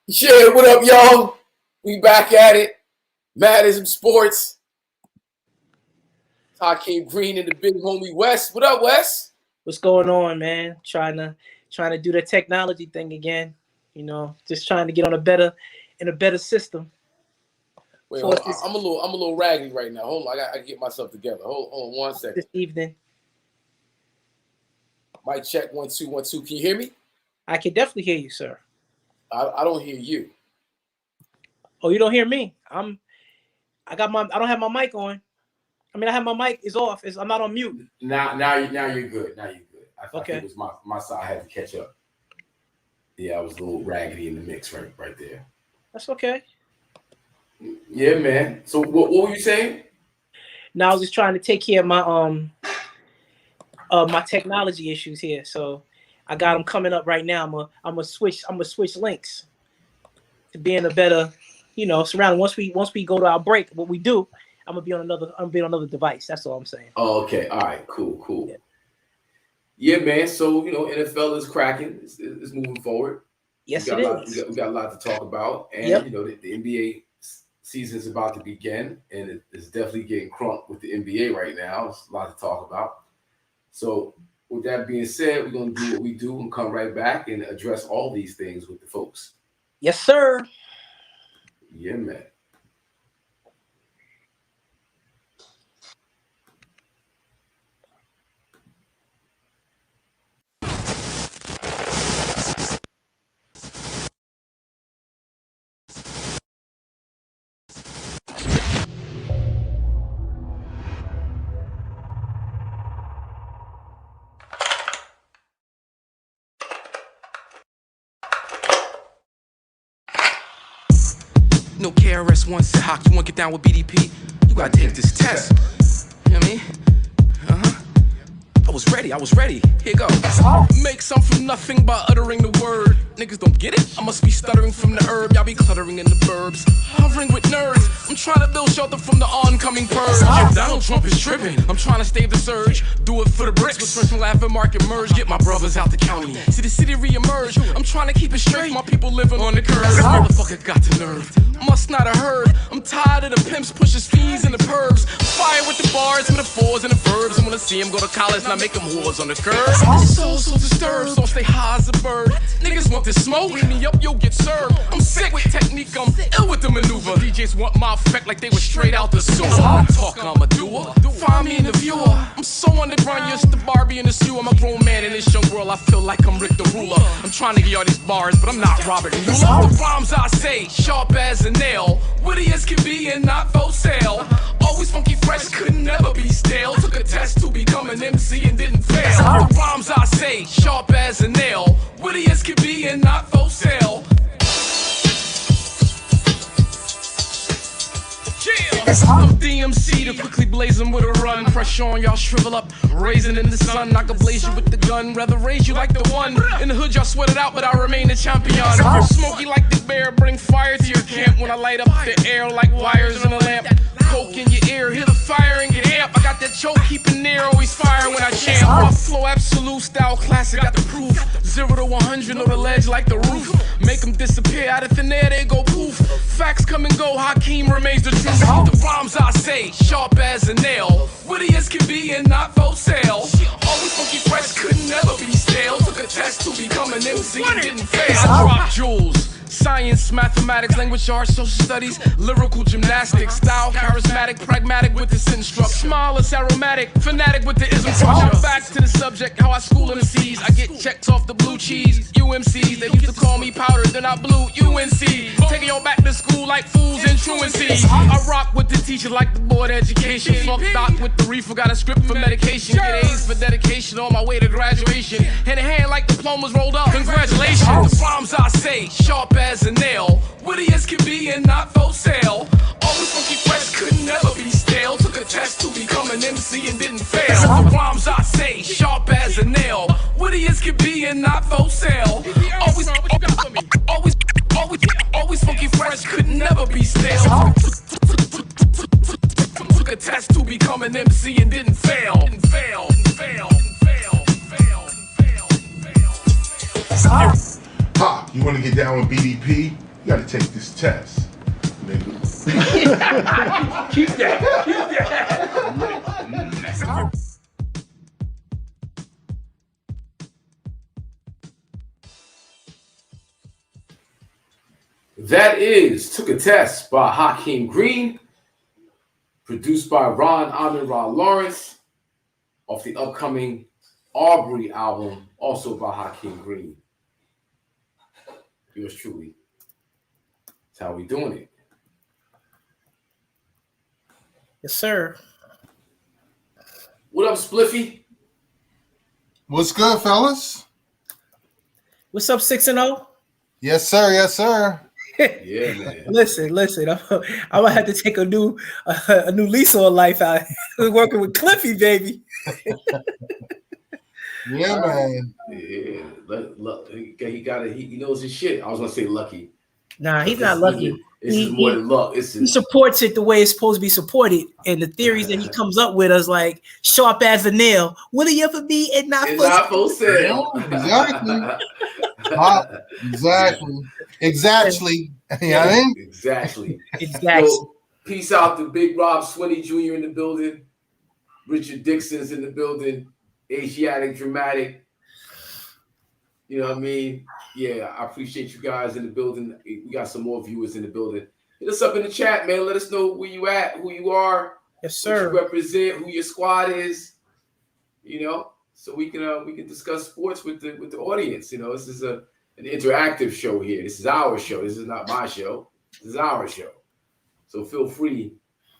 Yeah, what up, y'all? We back at it. IZM Sports. Hakeem Green and the big homie Wes. What up, Wes? What's going on, man? Trying to do the technology thing again. You know, just trying to get on a better system. Wait, hold on. I'm a little raggedy right now. Hold on, I gotta get myself together. Hold on 1 second. This evening. Mic check 1 2 1 2. Can you hear me? I can definitely hear you, sir. I don't hear you. Oh, you don't hear me? I don't have my mic on. I mean, I have my mic is off. I'm not on mute. Now you're good. Now you're good. I think it was my side. I had to catch up. Yeah, I was a little raggedy in the mix right there. That's okay. Yeah, man. So what were you saying? Now I was just trying to take care of my my technology issues here. So I got them coming up right now. I'm gonna switch links to be in a better, surrounding. Once we go to our break, what we do, I'm gonna be on another device. That's all I'm saying. Oh, okay. All right. Cool. Yeah, man. So NFL is cracking. It's moving forward. Yes, it is. We got a lot to talk about, and the NBA season is about to begin, and it's definitely getting crunk with the NBA right now. It's a lot to talk about. So with that being said, we're gonna do what we do and come right back and address all these things with the folks. Yes, sir. Yeah, man. No KRS-One said, Hawk, you want to get down with BDP? You got to take this test. You know what I mean? I was ready. Here go. Make some from nothing by uttering the word. Niggas don't get it? I must be stuttering from the herb. Y'all be cluttering in the burbs. Hovering with nerds. I'm trying to build shelter from the oncoming purge. Donald Trump is tripping. I'm trying to stave the surge. Do it for the bricks. With friends from Laughing Market merge. Get my brothers out the county. See the city re-emerge. I'm trying to keep it straight. My people living on the curb. Motherfucker got the nerve. Must not have heard. I'm tired of the pimps pushing fees in the pervs. Fire with the bars, metaphors, and the verbs. I wanna see him go to college, not make him whores on the curb. So disturbed, so stay high as a bird. Niggas want this smoke, hit me up, you'll get served. I'm sick with technique, I'm ill with the maneuver. DJs want my effect like they were straight out the sewer. Talk, I'm a doer. Find me in the viewer. I'm so underground, you're just the Barbie in the sewer. I'm a grown man in this young world, I feel like I'm Rick the Ruler. I'm trying to get all these bars, but I'm not Robert Mueller. The rhymes I say, sharp as a nail. Witty as can be and not for sale. Always funky fresh, could never be stale. Took a test to become an MC and didn't fail. The rhymes I say, sharp as a nail. Witty as can be and not for sale. I'm DMC to quickly blaze them with a run. Pressure on y'all, shrivel up, raising in the sun. I can blaze you with the gun, rather raise you like the one. In the hood y'all sweat it out, but I remain a champion. Smoky like the bear, bring fire to your camp. When I light up the air like wires in a lamp. Coke in your ear, hear the fire and get amped. I got that choke keeping near, always fire when I champ. My flow absolute style classic, got the proof. 0 to 100 on the ledge like the roof. Make them disappear out of thin air, they go poof. Facts come and go, Hakeem remains the truth. The rhymes I say, sharp as a nail. Witty as can be and not for sale. Always funky fresh, could never be stale. Took a test to become an MC and didn't fail. I drop jewels. Science, mathematics, language arts, social studies, lyrical gymnastics, style, charismatic, pragmatic with the sin structure. Smile is aromatic, fanatic with the ism structure. Back to the subject, how I school MCs. I get checks off the blue cheese. UMCs, they used to call me powder, then I blew UNC. Taking y'all back to school like fools in truancy. I rock with the teacher like the board education. Fuck doc with the reefer, got a script for medication. Get A's for dedication on my way to graduation. Hand in hand like diplomas rolled up. Congratulations. The rhymes I say, sharp as a nail. Witty as can be and not for sale. Always funky fresh, could never be stale. Took a test to become an MC and didn't fail. The rhymes I say, sharp as a nail. Witty as can be and not for sale. Always funky fresh, could never be stale. Took a test to become an MC and didn't fail. Pop, you want to get down with BDP? You gotta take this test, nigga. Keep that. That is Took a Test by Hakeem Green, produced by Ron Lawrence, off the upcoming Aubrey album, also by Hakeem Green. Yours truly. That's how we doing it. Yes, sir. What up, Spliffy? What's good, fellas? What's up, 6-0? Yes, sir. Yes, sir. Yeah, man. Listen. I'm gonna have to take a new lease on life out. Working with Cliffy, baby. Yeah, man. Yeah, he knows his shit. I was gonna say lucky. Nah, he's not lucky. This is more than luck. He supports it the way it's supposed to be supported, and the theories that he comes up with is like sharp as a nail. Will he ever be? It's not for sale. Exactly. Exactly. Yeah, Yeah, exactly. Exactly. So, peace out to Big Rob Swinney Jr. in the building. Richard Dixon's in the building. Asiatic Dramatic. You know what I mean? Yeah, I appreciate you guys in the building. We got some more viewers in the building. Hit us up in the chat, man. Let us know where you at, who you are, Yes, sir. what you represent, who your squad is. You know, so we can discuss sports with the audience. You know, this is an interactive show here. This is our show. This is not my show. This is our show. So feel free.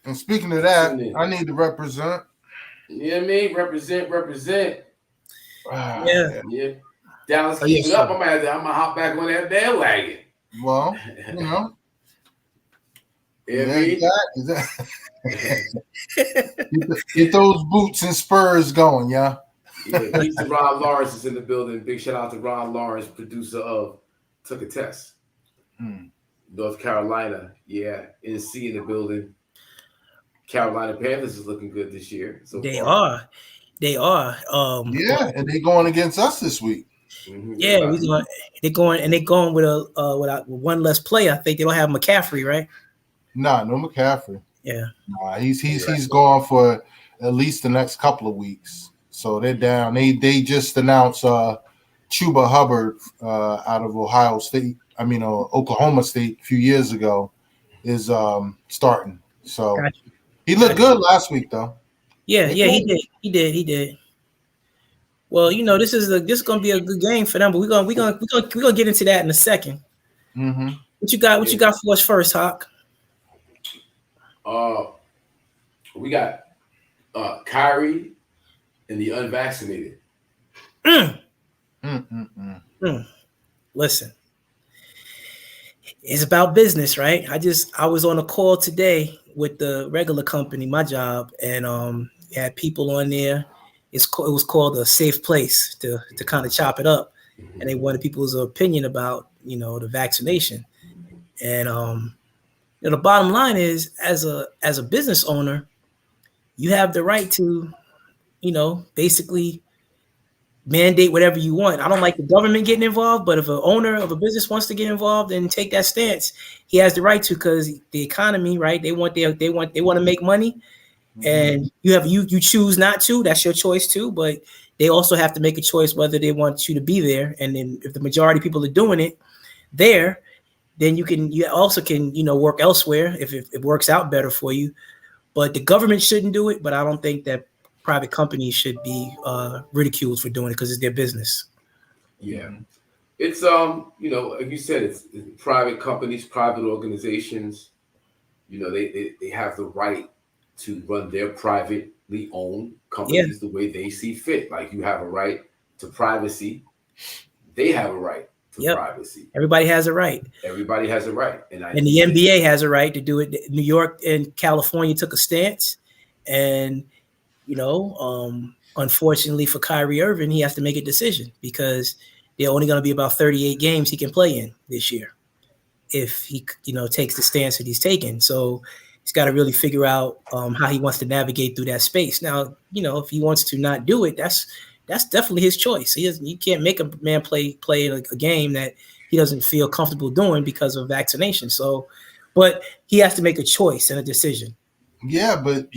and speaking of that, I need to represent. You know what I mean? Represent. Yeah. Dallas, keep it up. I'm gonna hop back on that bandwagon. Well, you know. Get those boots and spurs going, yeah. Yeah, peace to Ron Lawrence is in the building. Big shout out to Ron Lawrence, producer of Took a Test. North Carolina. Yeah, NC in the building. Carolina Panthers is looking good this year. So They are. And they're going against us this week. Mm-hmm. Yeah, they're going with with one less player. I think they don't have McCaffrey, right? No McCaffrey. Yeah. Nah, he's gone for at least the next couple of weeks. So they're down. They just announced Chuba Hubbard out of Oklahoma State a few years ago is starting. So he looked good last week though. Yeah, he did. Well, you know, this is gonna be a good game for them, but we're gonna get into that in a second. Mm-hmm. What you got for us first, Hawk? We got Kyrie and the unvaccinated. Listen, it's about business, right? I was on a call today with the regular company, my job, and had people on there. It was called a safe place to kind of chop it up, and they wanted people's opinion about the vaccination. And the bottom line is, as a business owner, you have the right to basically mandate whatever you want. I don't like the government getting involved, but if an owner of a business wants to get involved and take that stance, he has the right to, because the economy, right? They want to make money. And you choose not to. That's your choice too. But they also have to make a choice whether they want you to be there. And then if the majority of people are doing it there, then you also can work elsewhere if it works out better for you. But the government shouldn't do it. But I don't think that private companies should be ridiculed for doing it because it's their business. Yeah, it's like you said, it's private companies, private organizations. They have the right to run their privately owned companies the way they see fit. Like you have a right to privacy. They have a right to privacy. Everybody has a right. Everybody has a right. And the NBA has a right to do it. New York and California took a stance. And, unfortunately for Kyrie Irving, he has to make a decision because they're only going to be about 38 games he can play in this year if he, takes the stance that he's taken. So he's got to really figure out how he wants to navigate through that space. Now, if he wants to not do it, that's definitely his choice. You can't make a man play a game that he doesn't feel comfortable doing because of vaccination. So, but he has to make a choice and a decision. Yeah, but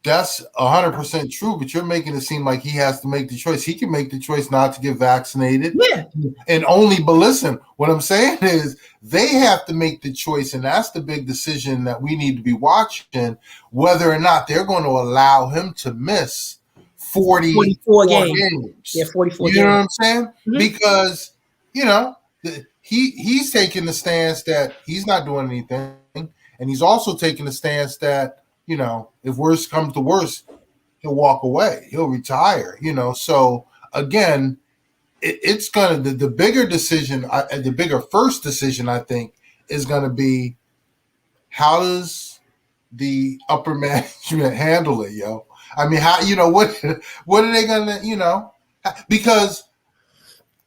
that's 100% true, but you're making it seem like he has to make the choice. He can make the choice not to get vaccinated. Yeah. But listen, what I'm saying is they have to make the choice, and that's the big decision that we need to be watching, whether or not they're going to allow him to miss 44 games. Yeah, 44 games. You know what I'm saying? Mm-hmm. Because, he's taking the stance that he's not doing anything, and he's also taking the stance that, if worse comes to worse, he'll walk away. He'll retire, So, again, it's going to – the bigger decision, the bigger first decision, I think, is going to be how does the upper management handle it, yo? I mean, how what are they going to, because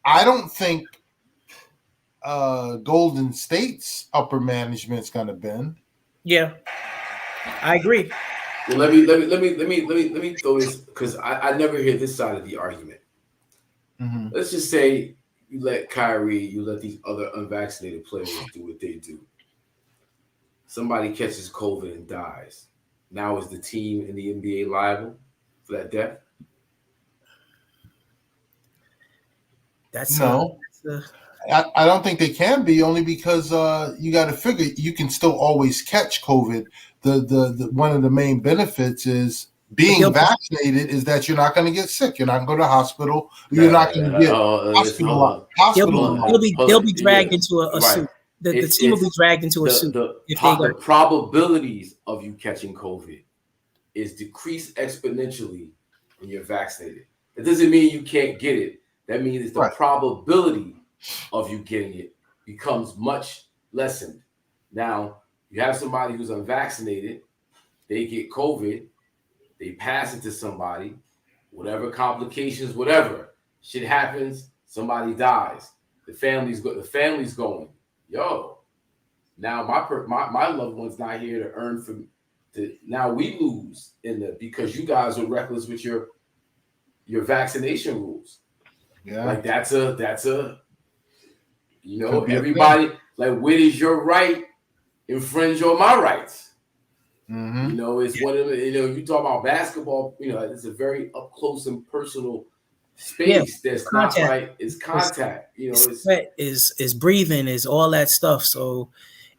I don't think Golden State's upper management's going to bend. Yeah. I agree. Well, let me throw this, because I never hear this side of the argument. Mm-hmm. Let's just say you let Kyrie, you let these other unvaccinated players do what they do. Somebody catches COVID and dies. Now is the team in the NBA liable for that death? I don't think they can be, only because you got to figure you can still always catch COVID. The one of the main benefits is being vaccinated is that you're not going to get sick. You're not going to go to the hospital. You're not going to get hospitalized. They'll be dragged into a suit. The team will be dragged into a suit. The probabilities of you catching COVID is decreased exponentially when you're vaccinated. It doesn't mean you can't get it. That means the probability of you getting it becomes much lessened. Now, you have somebody who's unvaccinated, they get COVID, they pass it to somebody, whatever complications, whatever, shit happens, somebody dies, the family's going, yo, now my loved one's not here to earn from. Now we lose because you guys are reckless with your vaccination rules. Yeah, like that's a. Everybody, like, where does your right infringe on my rights? Mm-hmm. It's one of the, you talk about basketball, it's a very up close and personal space that's contact. Not right. It's contact, it's sweat, is breathing, is all that stuff. So,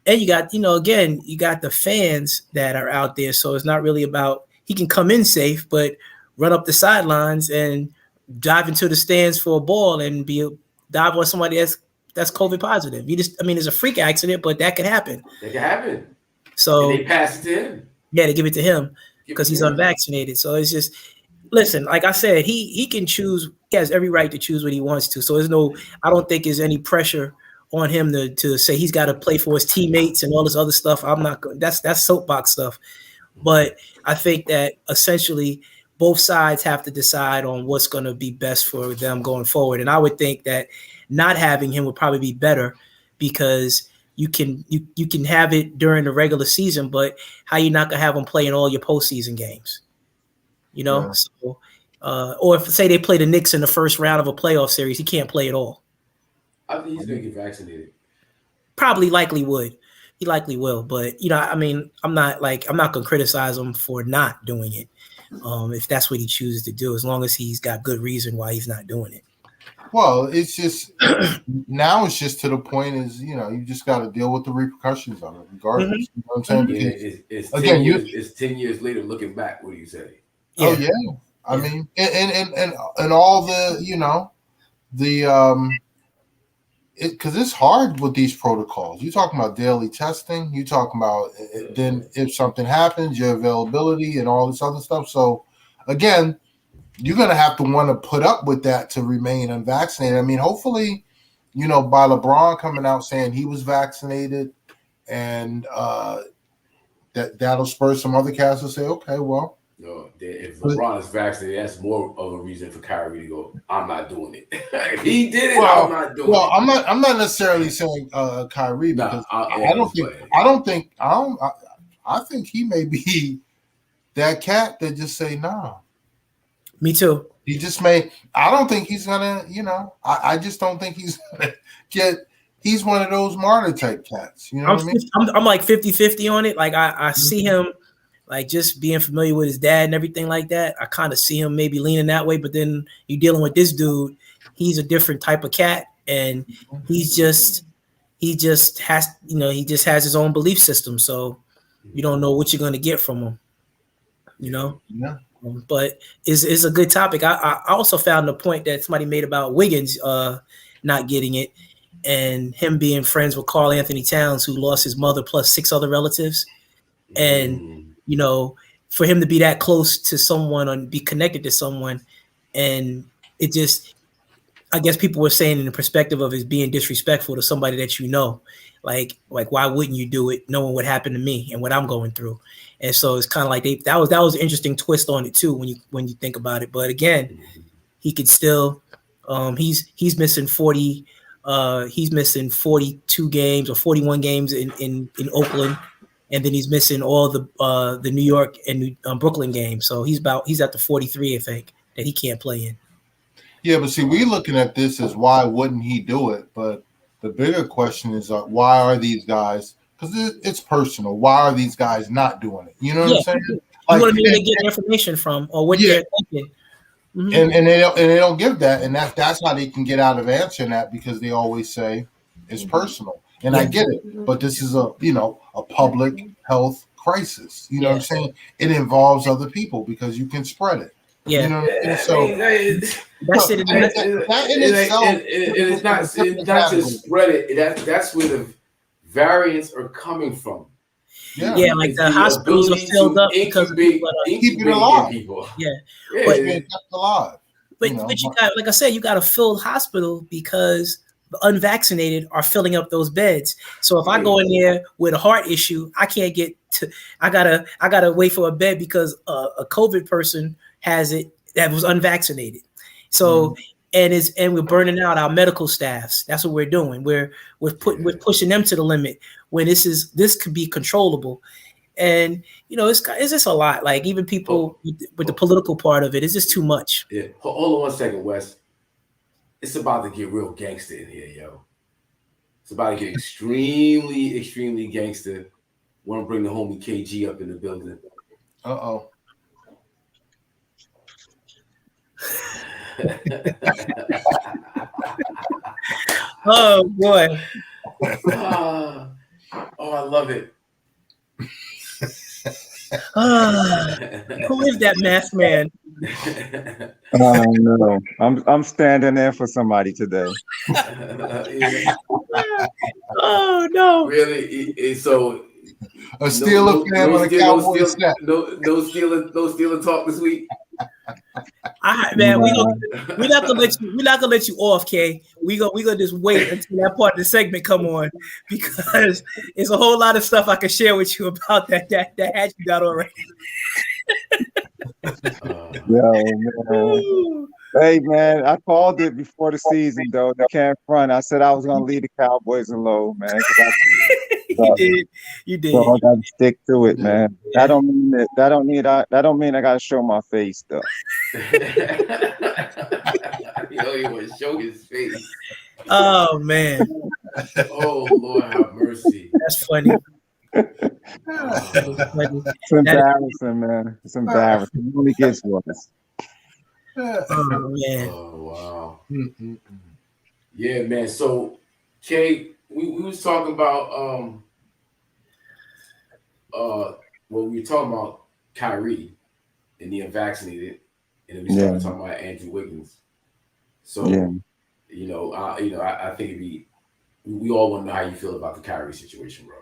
and you got, again, you got the fans that are out there. So it's not really about, he can come in safe, but run up the sidelines and dive into the stands for a ball and dive on somebody that's COVID positive. It's a freak accident, but that could happen. So and they pass it to him. Yeah, they give it to him because he's unvaccinated. So it's just, listen, like I said, he can choose. He has every right to choose what he wants to. So I don't think there's any pressure on him to say he's got to play for his teammates and all this other stuff. I'm not going. That's soapbox stuff. But I think that essentially both sides have to decide on what's going to be best for them going forward. And I would think that not having him would probably be better, because you can have it during the regular season, but how you not gonna have him play in all your postseason games? Yeah. So, or if say they play the Knicks in the first round of a playoff series, he can't play at all. I think he's gonna get vaccinated. Likely would. He likely will, but I'm not gonna criticize him for not doing it. If that's what he chooses to do, as long as he's got good reason why he's not doing it. Well, it's just now it's just to the point is, you just got to deal with the repercussions of it, regardless. Mm-hmm. You know what I'm saying? It's 10 years later looking back. What do you say? Yeah. Oh yeah, I mean, and all the because it's hard with these protocols. You talking about daily testing. You talking about then if something happens, your availability and all this other stuff. So again, you're going to have to want to put up with that to remain unvaccinated. I mean, hopefully, by LeBron coming out saying he was vaccinated, and that'll spur some other cats to say, okay, well. No, if LeBron is vaccinated, that's more of a reason for Kyrie to go, I'm not doing it. If he did it, I'm not doing it. Well, I'm not necessarily saying Kyrie, because I think he may be that cat that just say, nah. Me too. He just may. I don't think he's gonna. I just don't think he's gonna get. He's one of those martyr type cats. You know what I mean? I'm like 50-50 on it. Like I see him, like just being familiar with his dad and everything like that. I kind of see him maybe leaning that way. But then you're dealing with this dude. He's a different type of cat, and he just has his own belief system. So you don't know what you're gonna get from him. Yeah. But it's a good topic. I also found the point that somebody made about Wiggins not getting it, and him being friends with Karl Anthony Towns, who lost his mother plus 6 other relatives. And, for him to be that close to someone and be connected to someone, and it just, I guess people were saying in the perspective of his being disrespectful to somebody that like why wouldn't you do it knowing what happened to me and what I'm going through? And so it's kind of like that was an interesting twist on it too when you think about it. But again, he could still he's missing 40 he's missing 42 games or 41 games in Oakland, and then he's missing all the New York and Brooklyn games. So he's at the 43, I think, that he can't play in. Yeah, but see, we're looking at this as why wouldn't he do it? But the bigger question is why are these guys? Because it's personal. Why are these guys not doing it? You know what I'm saying? You want to know where they get information from or what they're thinking. Mm-hmm. And they don't give that, and that's how they can get out of answering that, because they always say it's personal. And I get it, but this is a public health crisis. You know what I'm saying? It involves other people because you can spread it. Yeah. You know what I mean? So that's it. It's not just spread it. That's where the variants are coming from. Yeah, like the hospitals are filled up because of people keep it alive. Yeah, but kept alive. But you got, like I said, you got a filled hospital because the unvaccinated are filling up those beds. So if I go in there with a heart issue, I can't get to. I gotta wait for a bed because a COVID person has it that was unvaccinated. So and we're burning out our medical staffs. That's what we're doing. We're pushing them to the limit when this could be controllable. And it's just a lot. Like even people with the political part of it, it's just too much. Yeah. Hold on 1 second, Wes. It's about to get real gangster in here, yo. It's about to get extremely, extremely gangster. Want to bring the homie KG up in the building. Uh-oh. Oh boy. I love it. Who is that masked man? No, I'm standing there for somebody today. Oh no! Really? So a Steeler fan with a Cowboys snap. No Steeler talk this week. All right, man. We're not gonna let you off, Kay. We gonna just wait until that part of the segment come on, because it's a whole lot of stuff I can share with you about that hat you got already. Yo, man. Hey, man, I called it before the season, though. The can't front. I said I was gonna leave the Cowboys alone, man. You did. So I gotta stick to it, man. That don't mean I gotta show my face, though. You want to show his face. Oh man. Oh Lord, have mercy. That's funny. It's embarrassing, man. It's embarrassing. It only gets worse. Oh man. Oh wow. Yeah, man. So, Kay, we was talking about we were talking about Kyrie and the unvaccinated, and then we started talking about Andrew Wiggins. So, I think we all want to know how you feel about the Kyrie situation, bro.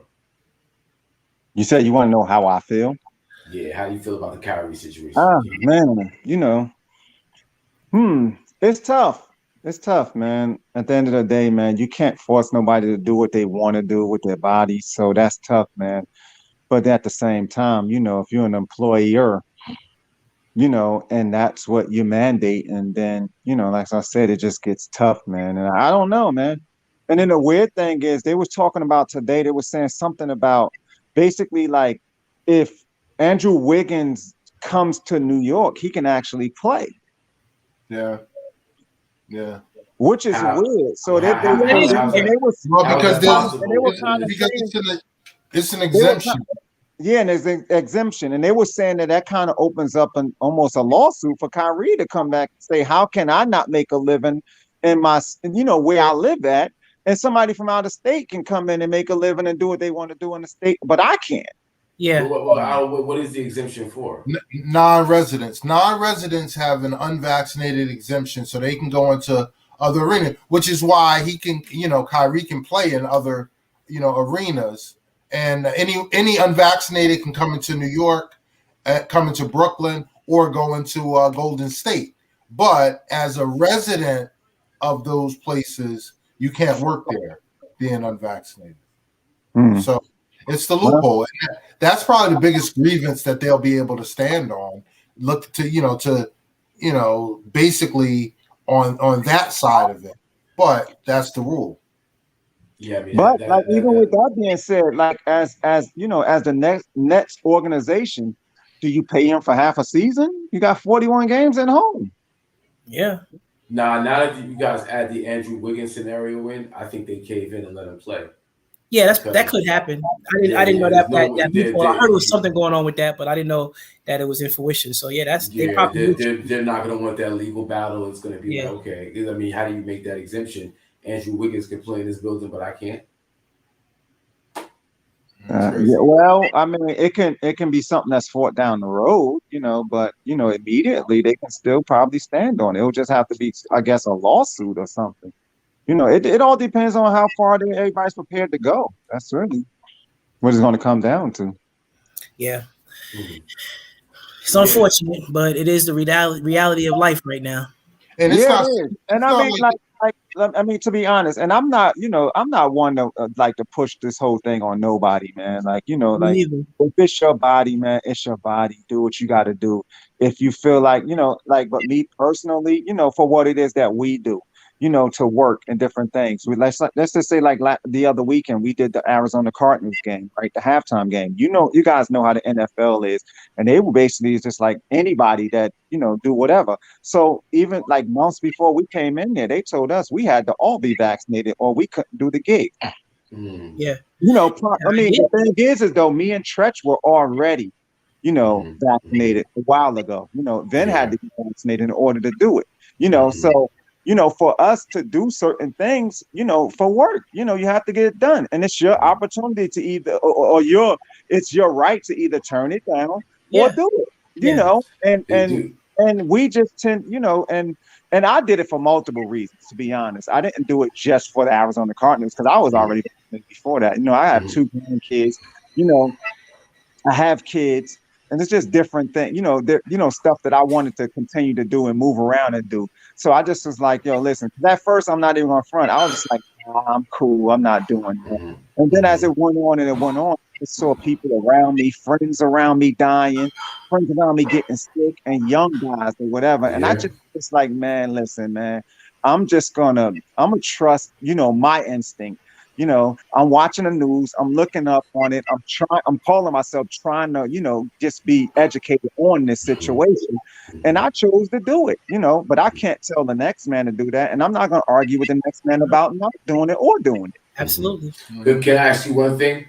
You said you want to know how I feel? Yeah, how do you feel about the Kyrie situation? Man, it's tough. It's tough, man. At the end of the day, man, you can't force nobody to do what they want to do with their body. So that's tough, man. But at the same time, if you're an employer, and that's what you mandate, and then, like I said, it just gets tough, man. And I don't know, man. And then the weird thing is they was talking about today, they were saying something about basically like if Andrew Wiggins comes to New York, he can actually play. Yeah. Yeah. Which is weird. So they were kind of because saying, it's an exemption. Yeah, and there's an exemption, and they were saying that kind of opens up almost a lawsuit for Kyrie to come back and say, how can I not make a living in my, where I live at, and somebody from out of state can come in and make a living and do what they want to do in the state, but I can't. Yeah. What is the exemption for? Non-residents. Non-residents have an unvaccinated exemption, so they can go into other arenas, which is why he can, Kyrie can play in other, arenas. And any unvaccinated can come into New York, come into Brooklyn, or go into Golden State. But as a resident of those places, you can't work there being unvaccinated. So it's the loophole. And that's probably the biggest grievance that they'll be able to stand on. Look to basically on that side of it. But that's the rule. Yeah, I mean, but even with that being said, like as the next organization, do you pay him for half a season? You got 41 games at home. Yeah. Now that you guys add the Andrew Wiggins scenario in, I think they cave in and let him play. Yeah, that could happen. I didn't know that. I heard there was something going on with that, but I didn't know that it was in fruition. So yeah, they're not going to want that legal battle. It's going to be okay. I mean, how do you make that exemption? Andrew Wiggins can play in this building, but I can't. Well, I mean, it can be something that's fought down the road, but immediately they can still probably stand on it. It'll just have to be, I guess, a lawsuit or something. It all depends on how far everybody's prepared to go. That's really what it's going to come down to. Yeah. It's unfortunate, but it is the reality of life right now. And it's I mean, to be honest, and I'm not one to like to push this whole thing on nobody, man. If it's your body, man, it's your body. Do what you got to do. If you feel like, but me personally, for what it is that we do, to work and different things. Let's just say like the other weekend we did the Arizona Cardinals game, right? The halftime game. You guys know how the NFL is, and they were basically just like anybody that do whatever. So even like months before we came in there, they told us we had to all be vaccinated or we couldn't do the gig. Yeah. I mean, the thing is though, me and Tretch were already, vaccinated a while ago. Then had to be vaccinated in order to do it. So. For us to do certain things, for work, you have to get it done. And it's your opportunity to either, it's your right to either turn it down or do it, and we just tend, and I did it for multiple reasons, to be honest. I didn't do it just for the Arizona Cardinals because I was already before that. I have 2 grandkids, I have kids. And it's just different things, stuff that I wanted to continue to do and move around and do. So I just was like, listen, at first I'm not even on front. I was just like, I'm cool. I'm not doing that. And then as it went on, I saw people around me, friends around me dying, friends around me getting sick, and young guys or whatever. And I just like, man, listen, man, I'm gonna trust, my instinct. I'm watching the news. I'm looking up on it. I'm calling myself trying to, just be educated on this situation. And I chose to do it, but I can't tell the next man to do that. And I'm not going to argue with the next man about not doing it or doing it. Absolutely. Can I ask you one thing?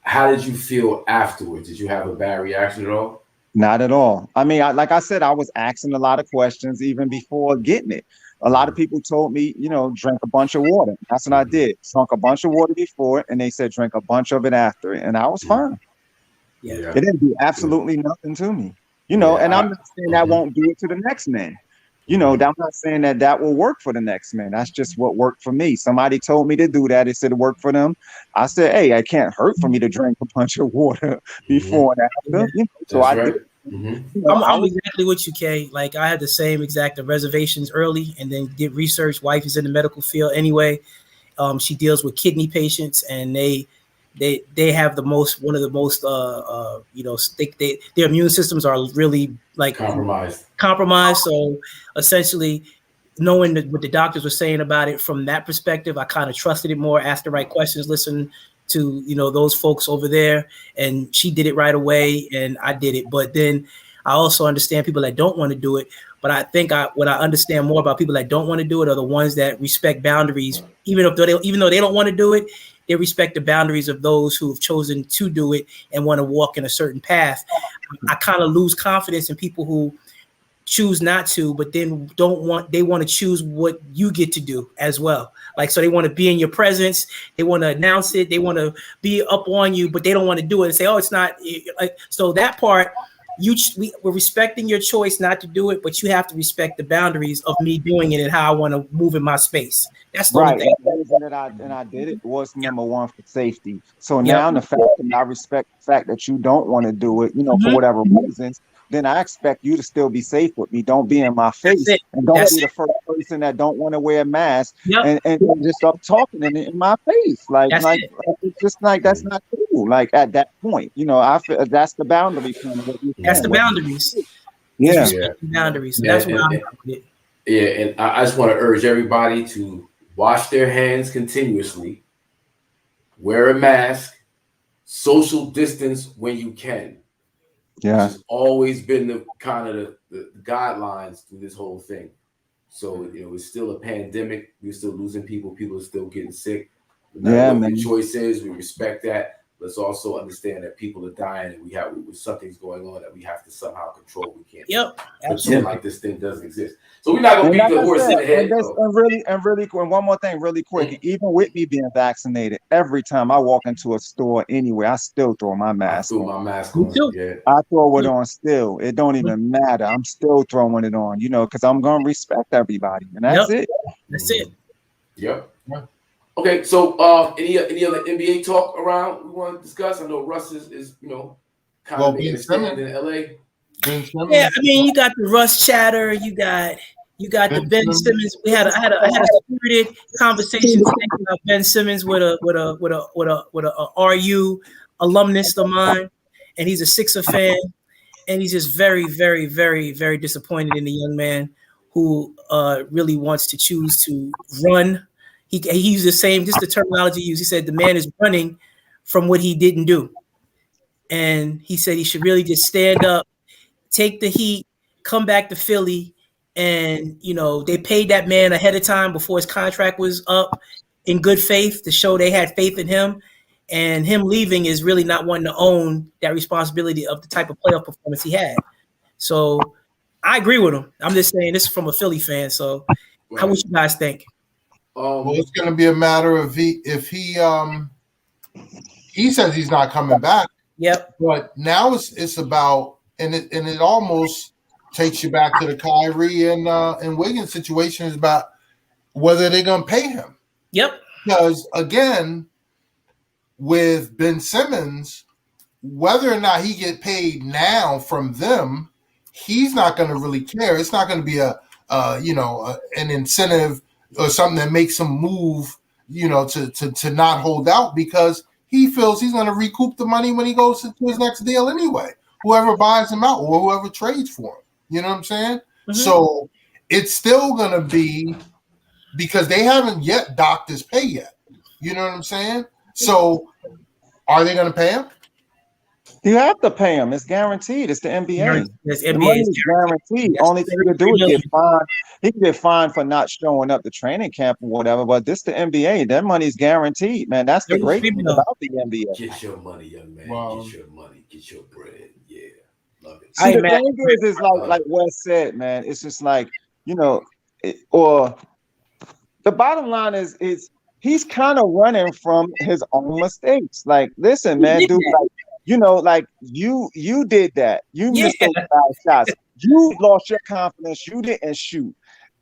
How did you feel afterwards? Did you have a bad reaction at all? Not at all. I mean, like I said, I was asking a lot of questions even before getting it. A lot of people told me, drink a bunch of water. That's what I did. Drunk a bunch of water before it, and they said drink a bunch of it after it, and I was fine. Yeah. It didn't do absolutely nothing to me. And I'm not saying that won't do it to the next man. I'm not saying that will work for the next man. That's just what worked for me. Somebody told me to do that. They said it worked for them. I said, hey, it can't hurt for me to drink a bunch of water before and after. So I did. I'm exactly what you, Kay. Like I had the same exact reservations early, and then did research. Wife is in the medical field anyway. She deals with kidney patients, and they have one of the most their immune systems are really like compromised. So essentially, knowing what the doctors were saying about it from that perspective, I kind of trusted it more. Asked the right questions, listened to those folks over there, and she did it right away and I did it. But then I also understand people that don't want to do it, But I think what I understand more about people that don't want to do it are the ones that respect boundaries, even though they don't want to do it, they respect the boundaries of those who have chosen to do it and want to walk in a certain path. I kind of lose confidence in people who choose not to, but then they want to choose what you get to do as well. Like, so they want to be in your presence, they want to announce it, they want to be up on you, but they don't want to do it and say, oh, it's not like, so that part, we're respecting your choice not to do it, but you have to respect the boundaries of me doing it and how I want to move in my space. That's the right. only thing. And I did it was number one for safety. So now the fact that I respect the fact that you don't want to do it, for whatever reasons, then I expect you to still be safe with me. Don't be in my face, and don't be the first person that don't want to wear a mask and just stop talking in my face. It's just like that's not cool. Like at that point, I feel that's the boundary point. That's the boundaries. Yeah, the boundaries. That's what I'm with. Yeah, and I just want to urge everybody to wash their hands continuously, wear a mask, social distance when you can. Yeah, it's always been the kind of the guidelines through this whole thing. So it's still a pandemic. We're still losing people. People are still getting sick. No matter what your choice is, we respect that. Let's also understand that people are dying, and something's going on that we have to somehow control. We can't pretend like this thing doesn't exist. So we're not gonna beat the horse in the head. And one more thing, really quick. Even with me being vaccinated, every time I walk into a store anywhere, I still throw my mask on. I throw it on still. It don't even matter. I'm still throwing it on, because I'm gonna respect everybody, and that's it. That's it. Yep. Okay, so any other NBA talk around we want to discuss? I know Russ is kind of making a stand in LA. Yeah, I mean, you got the Russ chatter, you got the Ben Simmons. I had a spirited conversation today about Ben Simmons with a RU alumnus of mine, and he's a Sixer fan, and he's just very, very, very, very disappointed in the young man who really wants to choose to run. He used just the terminology he used. He said the man is running from what he didn't do. And he said he should really just stand up, take the heat, come back to Philly. And, they paid that man ahead of time before his contract was up in good faith to show they had faith in him. And him leaving is really not wanting to own that responsibility of the type of playoff performance he had. So I agree with him. I'm just saying this is from a Philly fan. So how would you guys think? Well, it's going to be a matter of if he says he's not coming back. Yep. But now it's about and it almost takes you back to the Kyrie and Wiggins situation is about whether they're going to pay him. Yep. Because again, with Ben Simmons, whether or not he get paid now from them, he's not going to really care. It's not going to be an incentive or something that makes him move, to not hold out because he feels he's going to recoup the money when he goes to his next deal anyway. Whoever buys him out or whoever trades for him. You know what I'm saying? Mm-hmm. So it's still going to be because they haven't yet docked his pay yet. You know what I'm saying? So are they going to pay him? You have to pay him. It's guaranteed. It's the NBA. The money is guaranteed. Only thing he can do is get fined. He can get fined for not showing up to training camp or whatever. But this the NBA. That money is guaranteed, man. That's the great thing about the NBA. Get your money, young man. Wow. Get your money. Get your bread. Yeah, love it. See, the thing is like Wes said, man. It's just like or the bottom line is he's kind of running from his own mistakes. Like, listen, man, dude, like you did that. You missed those 5 shots. You lost your confidence. You didn't shoot.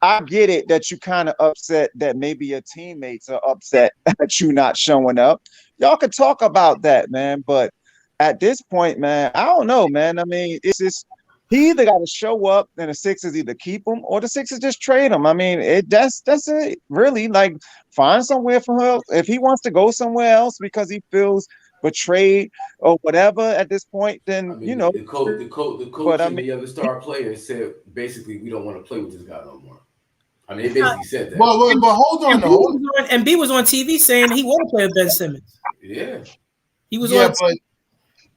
I get it that you kind of upset that maybe your teammates are upset that you not showing up. Y'all can talk about that, man. But at this point, man, I don't know, man. I mean, it's just he either got to show up and the Sixers either keep him or the Sixers just trade him. I mean, that's it. Really, like, find somewhere for him. If he wants to go somewhere else because he feels betrayed or whatever at this point, then the coach and the other star players said basically we don't want to play with this guy no more. I mean, they basically said that. Well, but hold on, and B was on TV saying he won't play with Ben Simmons. Yeah, he was on. But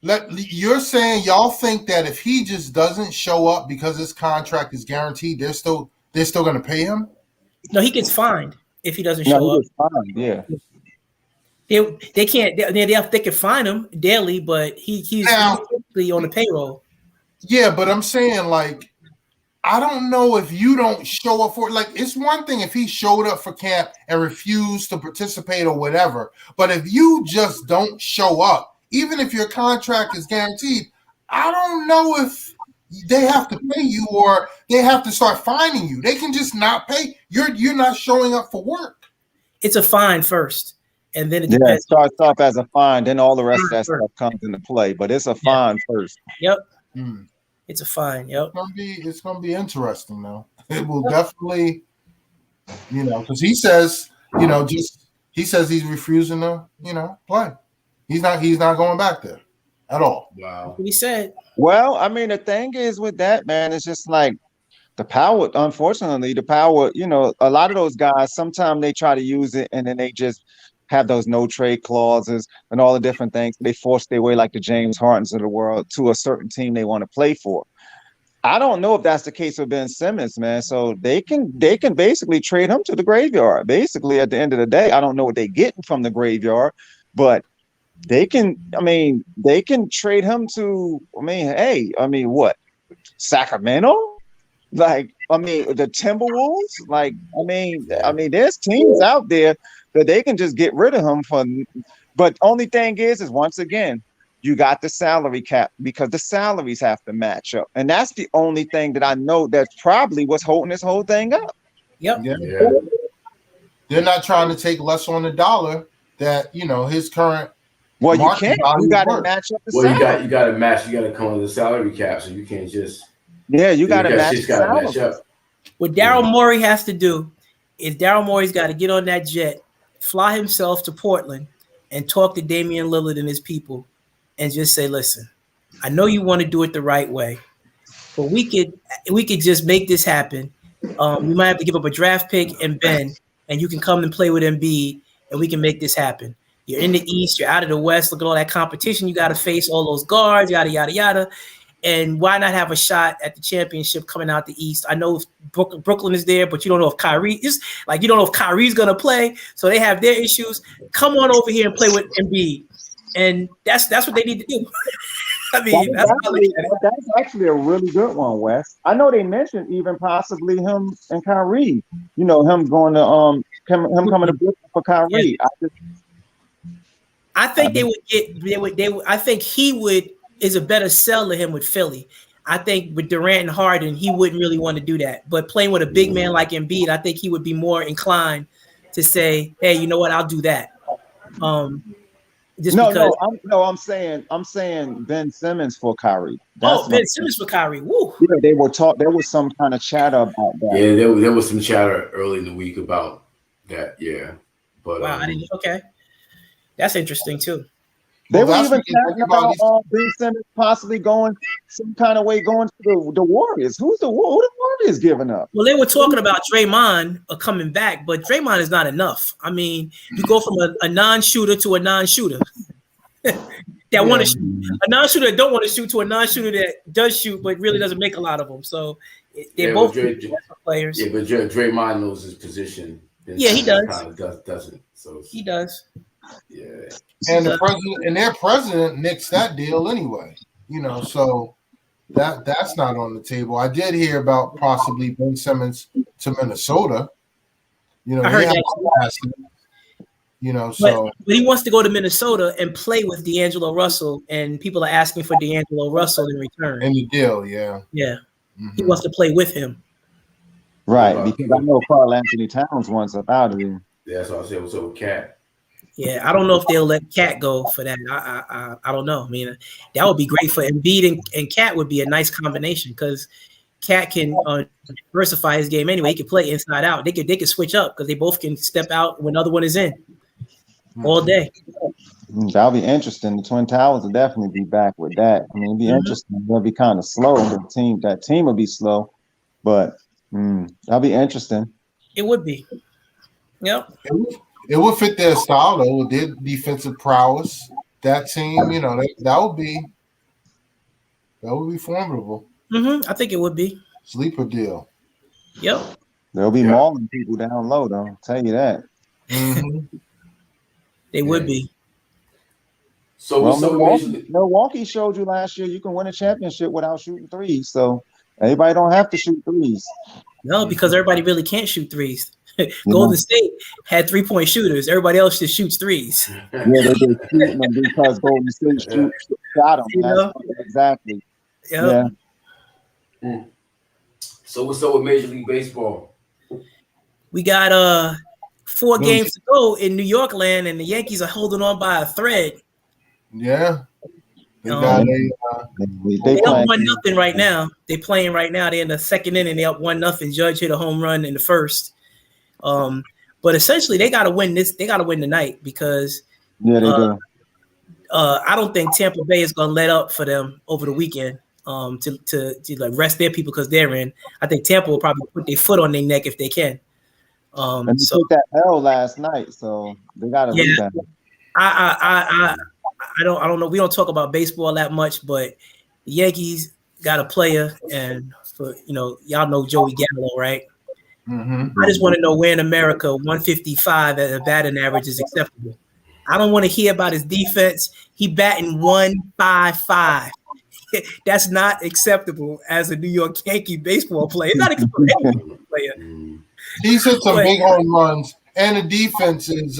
You're saying y'all think that if he just doesn't show up because his contract is guaranteed, they're still going to pay him? No, he gets fined if he doesn't No, show he up. gets fined, yeah. They can't. They can fine him daily, but he's typically on the payroll. Yeah, but I'm saying, like, I don't know if you don't show up for it. Like, it's one thing if he showed up for camp and refused to participate or whatever. But if you just don't show up, even if your contract is guaranteed, I don't know if they have to pay you or they have to start fining you. They can just not pay. You're not showing up for work. It's a fine first, and then it Yeah, depends. it starts off as a fine, then all the rest of that stuff comes into play. But it's a fine first. Yep. Hmm. It's a fine. Yep. It's gonna be interesting though. It will definitely, because he says, he says he's refusing to, play. He's not going back there at all. Wow. What he said. Well, I mean, the thing is with that, man, it's just like the power. Unfortunately, the power. A lot of those guys sometimes they try to use it, and then they just have those no trade clauses and all the different things. They force their way, like the James Hardens of the world, to a certain team they want to play for. I don't know if that's the case with Ben Simmons, man. So they can basically trade him to the graveyard. Basically, at the end of the day, I don't know what they're getting from the graveyard, but they can trade him to. What? Sacramento? Like, the Timberwolves? There's teams out there that they can just get rid of him for. But only thing is once again, you got the salary cap because the salaries have to match up. And that's the only thing that I know that's probably what's holding this whole thing up. Yep. Yeah. They're not trying to take less on the dollar that, his current. Well, you can't. You got to match up the salary. You got to match. You got to come with the salary cap, so you can't just. Yeah, you got to match. Match up. What Daryl Morey has to do is Daryl Morey's got to get on that jet, fly himself to Portland, and talk to Damian Lillard and his people, and just say, "Listen, I know you want to do it the right way, but we could just make this happen. We might have to give up a draft pick and Ben, and you can come and play with Embiid, and we can make this happen. You're in the East, you're out of the West. Look at all that competition you got to face, all those guards, yada yada yada." And why not have a shot at the championship coming out the East? I know Brooklyn is there, but you don't know if Kyrie is you don't know if Kyrie's gonna play. So they have their issues. Come on over here and play with Embiid, and that's what they need to do. That's actually a really good one, Wes. I know they mentioned even possibly him and Kyrie. Him going to him coming to Brooklyn for Kyrie. Yeah. I think they would. I think he would. Is a better sell to him with Philly. I think with Durant and Harden, he wouldn't really want to do that. But playing with a big man like Embiid, I think he would be more inclined to say, "Hey, you know what? I'll do that." I'm saying Ben Simmons for Kyrie. Ben Simmons for Kyrie. Woo. Yeah, they were there was some kind of chatter about that. Yeah, there was some chatter early in the week about that. Yeah, but wow, okay, that's interesting too. They were even talking about Ben Simmons possibly going some kind of way going to the Warriors. Who the Warriors giving up? Well, they were talking about Draymond coming back, but Draymond is not enough. I mean, you go from a non-shooter to a non-shooter that want to shoot, a non-shooter that don't want to shoot to a non-shooter that does shoot but really doesn't make a lot of them. So they're both players. Yeah, but Draymond knows his position. Yeah, he does. Kind of doesn't. So he does. Yeah. And their president nixed that deal anyway. So that's not on the table. I did hear about possibly Ben Simmons to Minnesota. I heard that. But he wants to go to Minnesota and play with D'Angelo Russell, and people are asking for D'Angelo Russell in return. In the deal, yeah. Yeah. Mm-hmm. He wants to play with him. Right, because I know Karl Anthony Towns wants up out of here. Yeah, that's what I said. What's up with Cat? Yeah, I don't know if they'll let Cat go for that. I don't know. I mean, that would be great for Embiid and Cat would be a nice combination because Cat can diversify his game anyway. He can play inside out. They could switch up because they both can step out when the other one is in all day. That'll be interesting. The Twin Towers will definitely be back with that. I mean, it'll be interesting. They'll be kind of slow. That team will be slow, but that'll be interesting. It would be. Yep. It would fit their style though, with their defensive prowess. that team, that would be formidable. I think it would be. Sleeper deal. Yep. There'll be mauling people down low, though. I'll tell you that. Mm-hmm. They would be. So, Milwaukee showed you last year you can win a championship without shooting threes. So everybody don't have to shoot threes. No, because everybody really can't shoot threes. Golden State had 3-point shooters. Everybody else just shoots threes. Yeah, they just shooting them because Golden State shot them. Exactly. Yep. Yeah. So what's up with Major League Baseball? We got 4 games to go in New York land, and the Yankees are holding on by a thread. Yeah. They up 1-0 right now. They're playing right now. They're in the second inning. They up 1-0. Judge hit a home run in the first. But essentially, they got to win this. They got to win tonight because they do. I don't think Tampa Bay is going to let up for them over the weekend to like rest their people because they're in. I think Tampa will probably put their foot on their neck if they can. And they took that L last night, so they got to lead that. I don't know. We don't talk about baseball that much, but the Yankees got a player, and for y'all know Joey Gallo, right? Mm-hmm. I just want to know where in America 155 at a batting average is acceptable. I don't want to hear about his defense. He batting 155. That's not acceptable as a New York Yankee baseball player. It's not acceptable as a baseball player. He's hit some big home runs, and the defense is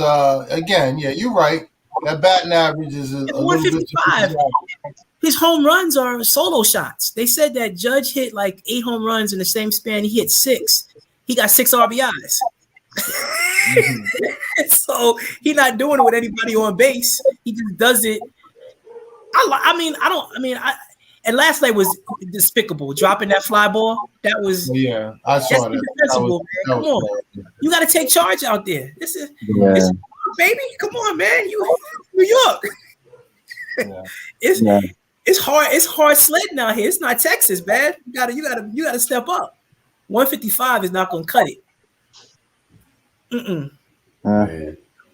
again. Yeah, you're right. That batting average is a 155. His home runs are solo shots. They said that Judge hit like 8 home runs in the same span. He hit 6. He got 6 RBIs. So he's not doing it with anybody on base. He just does it. And last night was despicable. Dropping that fly ball. That was I saw that. Come on. You got to take charge out there. This is baby. Come on, man. You New York. It's hard. It's hard sledding out here. It's not Texas, man. You gotta step up. 155 is not gonna cut it.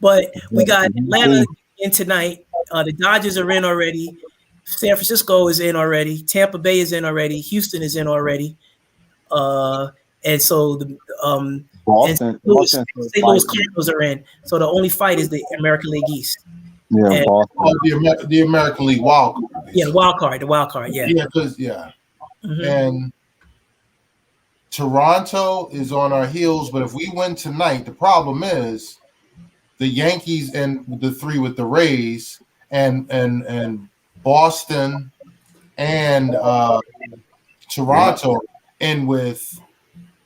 But we got Atlanta in tonight. The Dodgers are in already. San Francisco is in already. Tampa Bay is in already. Houston is in already. And so the St. Louis Cardinals are in. So the only fight is the American League East. Yeah, the American League wild card. Yeah, the wild card. Yeah. Yeah, because and Toronto is on our heels, but if we win tonight, the problem is the Yankees and the 3 with the Rays and Boston and Toronto in with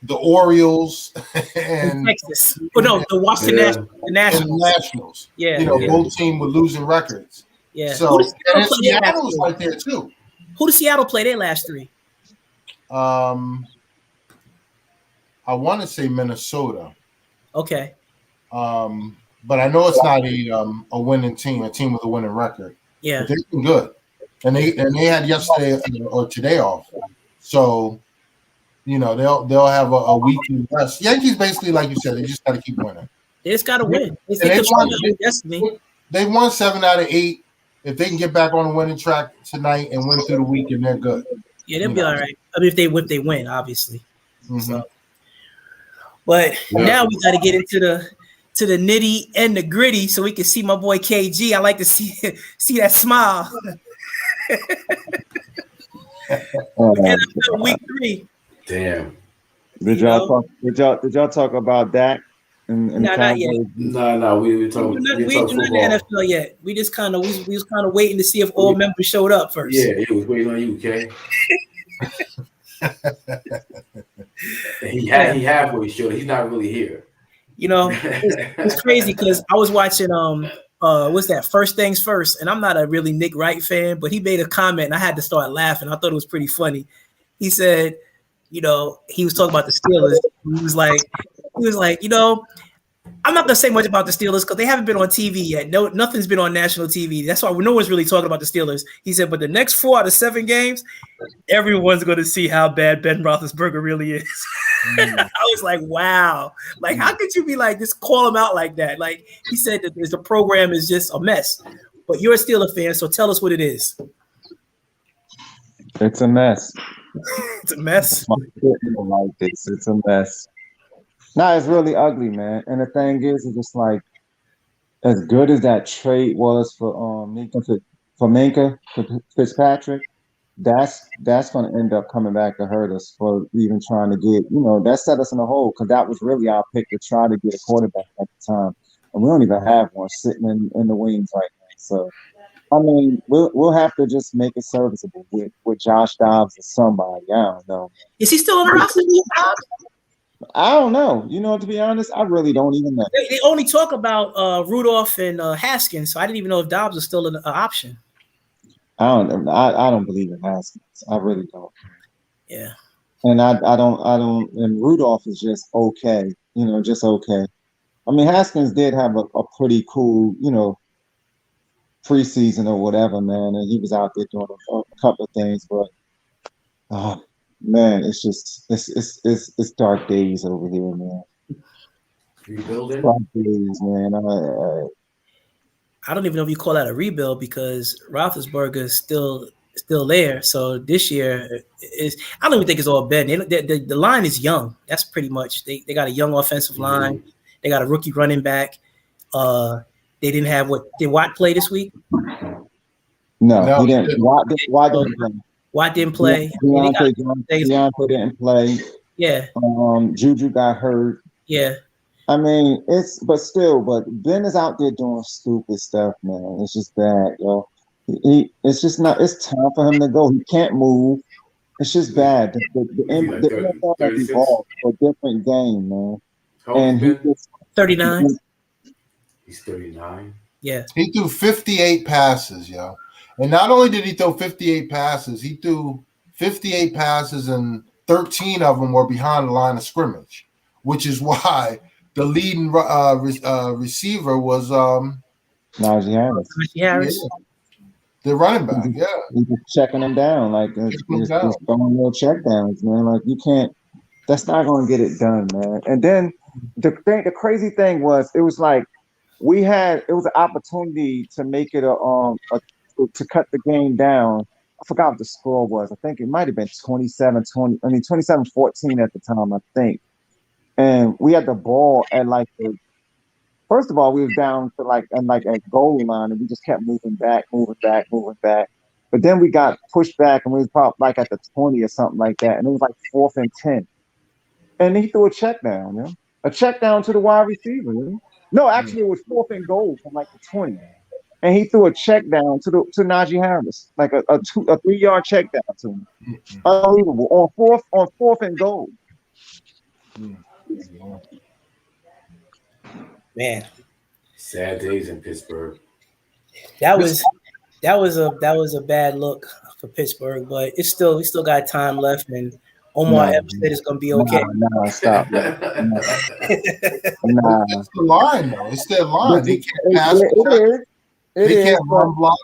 the Orioles and Texas. Oh no, the Washington Nationals. Yeah, both teams with losing records. Yeah. So and Seattle's right there too. Who does Seattle play their last 3? I want to say Minnesota. Okay. But I know it's not a winning team, a team with a winning record. Yeah. But they've been good. And they had yesterday or today off. So they'll have a weekly rest. Yankees basically, like you said, they just got to keep winning. They just got to win. They won 7 out of 8. If they can get back on the winning track tonight and win through the weekend, they're good. Yeah, they'll be all right. I mean, if they win, obviously. Mm-hmm. So, but now we got to get into the nitty and the gritty, so we can see my boy KG. I like to see that smile. NFL week 3. Damn. Did y'all talk about that? Not yet. No, we talking. We ain't doing the NFL yet. We just kind of we was kind of waiting to see if all members showed up first. Yeah, it was waiting on you, okay? he halfway showed. He's not really here. It's crazy because I was watching what's that? First Things First, and I'm not a really Nick Wright fan, but he made a comment and I had to start laughing. I thought it was pretty funny. He said, he was talking about the Steelers. He was like, I'm not gonna say much about the Steelers because they haven't been on TV yet. No, nothing's been on national TV. That's why no one's really talking about the Steelers. He said, but the next 4 out of 7 games, everyone's gonna see how bad Ben Roethlisberger really is. I was like, wow. Like, how could you be like, just call him out like that? Like, he said that the program is just a mess. but you're a Steelers fan, so tell us what it is. It's a mess. It's a mess. Like this. It's a mess. No, it's really ugly, man. And the thing is, it's just like as good as that trade was for Minka Fitzpatrick, that's going to end up coming back to hurt us for even trying to get, that set us in a hole because that was really our pick to try to get a quarterback at the time, and we don't even have one sitting in the wings right now. So, I mean, we'll have to just make it serviceable with Josh Dobbs or somebody. I don't know. Is he still on the roster? I don't know. To be honest, I really don't even know. They only talk about Rudolph and Haskins, so I didn't even know if Dobbs was still an option. I don't believe in Haskins. I really don't. Yeah. And I don't. And Rudolph is just okay. Just okay. I mean, Haskins did have a pretty cool, preseason or whatever, man, and he was out there doing a couple of things, but man, it's just it's dark days over here, man. Rebuilding. Dark days, man. I don't even know if you call that a rebuild because Roethlisberger is still there. So this year I don't even think it's all bad. The line is young. That's pretty much they got a young offensive line. They got a rookie running back. They didn't have did Watt play this week? No, he didn't. Watt didn't play. Watt didn't play. Deontay didn't play. Yeah. Juju got hurt. Yeah. I mean, but Ben is out there doing stupid stuff, man. It's just bad, yo. It's just not. It's time for him to go. He can't move. It's just bad. The NFL has evolved for a different game, man. And he's 39. He's 39. Yeah. He threw 58 passes, yo. And not only did he throw 58 passes, he threw 58 passes and 13 of them were behind the line of scrimmage, which is why the leading receiver was Najee Harris. Yeah. The running back, yeah. He's just checking them down, like just throwing little check downs, man. Like you can't. That's not going to get it done, man. And then the crazy thing was, it was like it was an opportunity to make it to cut the game down. I forgot what the score was. I think it might have been 27-14 at the time, I think. And we had the ball at first of all, we was down to at goal line, and we just kept moving back. But then we got pushed back, and we was probably at the 20 or something like that. And it was 4th and 10. And he threw a check down, you know? A check down to the wide receiver. You know? No, actually, it was 4th and goal from the 20. And he threw a check down to Najee Harris, a 3-yard check down to him. Unbelievable. On 4th and goal. Man, sad days in Pittsburgh. That was a bad look for Pittsburgh, but we still got time left, and Omar Epps said it's gonna be okay. No, stop. Nah. It's the line, though. It's their line. They can't pass. They can't run block.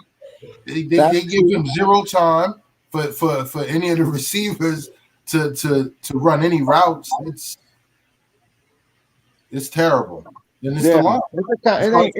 They give them zero time for any of the receivers to run any routes. It's terrible. And it's the line. It ain't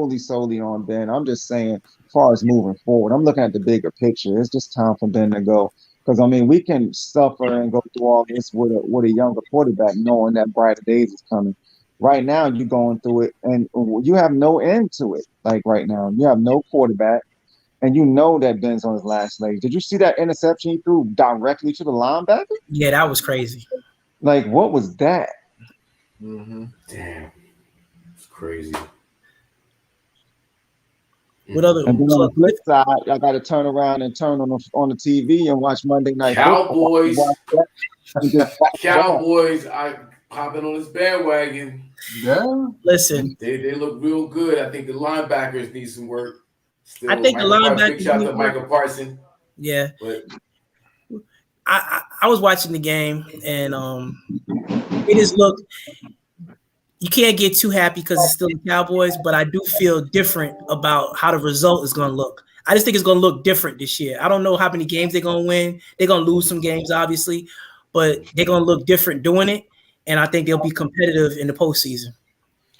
solely on Ben. I'm just saying, as far as moving forward, I'm looking at the bigger picture. It's just time for Ben to go. Because, we can suffer and go through all this with a younger quarterback, knowing that brighter days is coming. Right now, you're going through it, and you have no end to it. Right now, you have no quarterback, and you know that Ben's on his last legs. Did you see that interception he threw directly to the linebacker? Yeah, that was crazy. What was that? Mm-hmm. Damn, it's crazy. What other? And then on the flip side, I got to turn around and turn on the TV and watch Monday Night Cowboys. Cowboys, I popping on this bandwagon. Yeah. Listen, they look real good. I think the linebackers need some work. Still, I think the linebackers. Big shout to Michael Parsons. Yeah. But I was watching the game, and it is look. You can't get too happy because it's still the Cowboys, but I do feel different about how the result is going to look. I just think it's going to look different this year. I don't know how many games they're going to win. They're going to lose some games, obviously, but they're going to look different doing it, and I think they'll be competitive in the postseason.